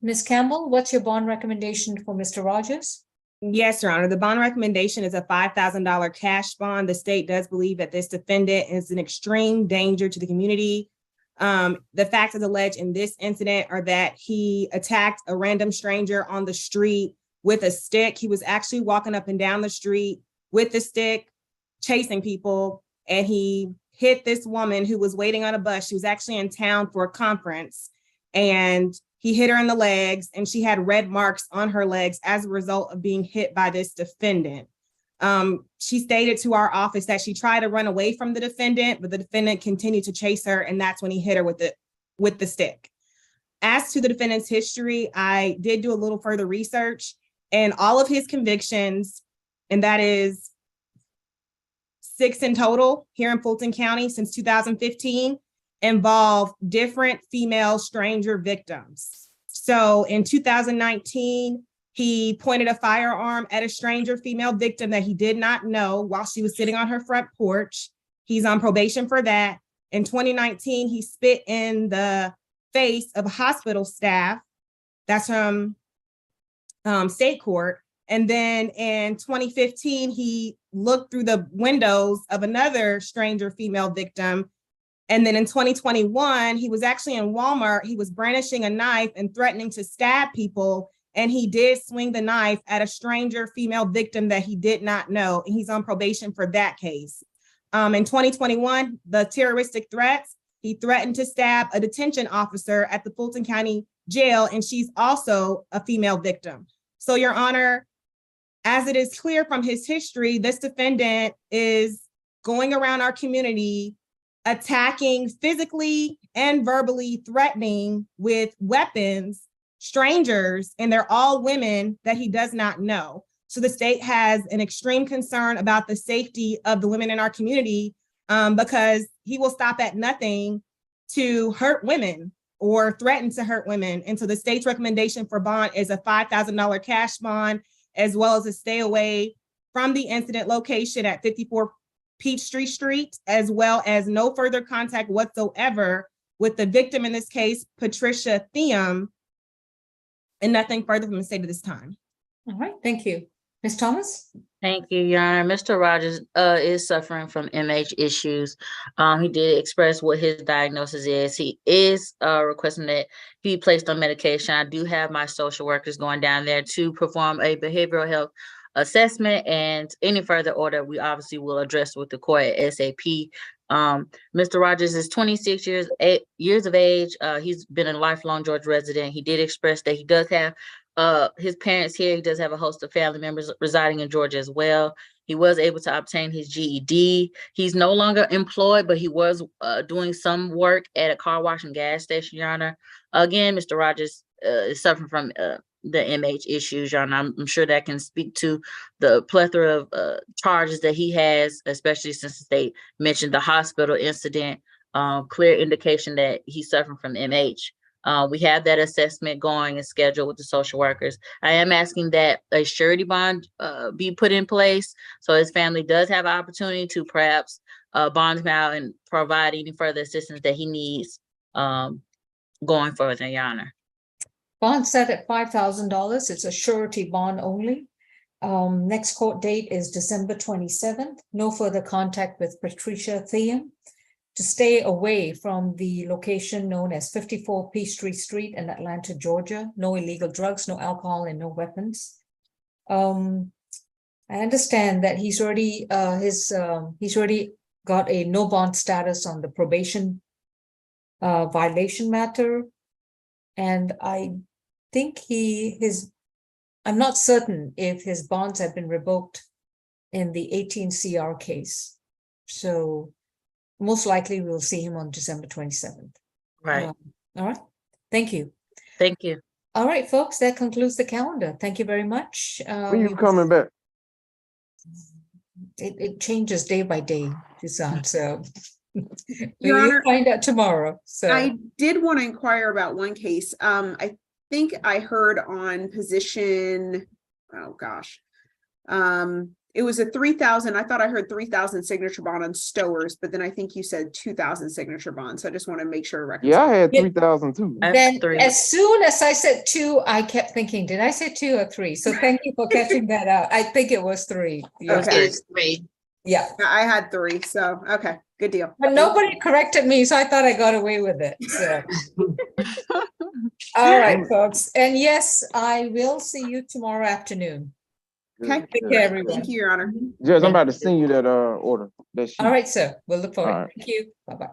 Speaker 1: Ms. Campbell, what's your bond recommendation for Mr. Rogers?
Speaker 11: Yes, Your Honor. The bond recommendation is a $5,000 cash bond. The state does believe that this defendant is an extreme danger to the community. The facts as alleged in this incident are that he attacked a random stranger on the street with a stick. He was actually walking up and down the street with the stick, chasing people, and he hit this woman who was waiting on a bus. She was actually in town for a conference, and he hit her in the legs, and she had red marks on her legs as a result of being hit by this defendant. She stated to our office that she tried to run away from the defendant, but the defendant continued to chase her, and that's when he hit her with the stick. As to the defendant's history, I did do a little further research, and all of his convictions, and that is 6 in total here in Fulton County since 2015, involve different female stranger victims. So in 2019, he pointed a firearm at a stranger female victim that he did not know while she was sitting on her front porch. He's on probation for that. In 2019, he spit in the face of hospital staff. That's from state court. And then in 2015, he looked through the windows of another stranger female victim. And then in 2021, he was actually in Walmart. He was brandishing a knife and threatening to stab people. And he did swing the knife at a stranger female victim that he did not know. And he's on probation for that case. In 2021, the terroristic threats, he threatened to stab a detention officer at the Fulton County Jail, and she's also a female victim. So, Your Honor, as it is clear from his history, this defendant is going around our community attacking, physically and verbally threatening with weapons strangers, and they're all women that he does not know. So the state has an extreme concern about the safety of the women in our community because he will stop at nothing to hurt women or threaten to hurt women. And so the state's recommendation for bond is a $5,000 cash bond, as well as a stay away from the incident location at 54 Peachtree Street, as well as no further contact whatsoever with the victim in this case, Patricia Thiam, and nothing further from the state at this time.
Speaker 1: All right, thank you. Ms. Thomas?
Speaker 4: Thank you, Your Honor. Mr. Rogers is suffering from MH issues. He did express what his diagnosis is. He is requesting that he be placed on medication. I do have my social workers going down there to perform a behavioral health assessment, and any further order we obviously will address with the court at SAP. Mr. Rogers is 26 years of age. He's been a lifelong Georgia resident. He did express that he does have his parents here. He does have a host of family members residing in Georgia as well. He was able to obtain his GED. He's no longer employed, but he was doing some work at a car wash and gas station, Your Honor. Again, Mr. Rogers is suffering from the MH issues, Your Honor. I'm sure that can speak to the plethora of charges that he has, especially since they mentioned the hospital incident, clear indication that he's suffering from MH. We have that assessment going and scheduled with the social workers. I am asking that a surety bond be put in place so his family does have an opportunity to perhaps bond him out and provide any further assistance that he needs going further, Your Honor.
Speaker 1: Bond set at $5,000. It's a surety bond only. Next court date is December 27th. No further contact with Patricia Thiam. To stay away from the location known as 54 Peachtree Street in Atlanta, Georgia. No illegal drugs, no alcohol, and no weapons. I understand that he's already got a no bond status on the probation violation matter, and I think I'm not certain if his bonds have been revoked in the 18 CR case. So most likely we'll see him on December 27th.
Speaker 4: Right.
Speaker 1: All right. Thank you.
Speaker 4: Thank you.
Speaker 1: All right, folks, that concludes the calendar. Thank you very much.
Speaker 5: When you coming back?
Speaker 1: It changes day by day, Susan, so
Speaker 9: Your
Speaker 1: you'll
Speaker 9: Honor,
Speaker 1: find out tomorrow, so.
Speaker 9: I did want to inquire about one case. I think I heard on position, oh gosh. It was a 3,000, I thought I heard 3,000 signature bond on Stowers, but then I think you said 2,000 signature bond. So I just want to make sure.
Speaker 5: Yeah, I had
Speaker 1: Yeah.
Speaker 5: 3,000 too.
Speaker 1: Then as soon as I said 2, I kept thinking, did I say 2 or 3? So thank you for catching that out. I think it was 3. Yeah.
Speaker 9: Okay.
Speaker 3: It's 3.
Speaker 1: Yeah.
Speaker 9: I had 3, so, okay, good deal.
Speaker 1: But nobody corrected me, so I thought I got away with it. So. All right, folks. And yes, I will see you tomorrow afternoon.
Speaker 9: Okay.
Speaker 1: Take care, everyone.
Speaker 9: Thank you, Your Honor.
Speaker 5: Judge, I'm about to send you that order.
Speaker 1: All right, sir. We'll look forward.
Speaker 5: All right.
Speaker 1: Thank you. Bye-bye.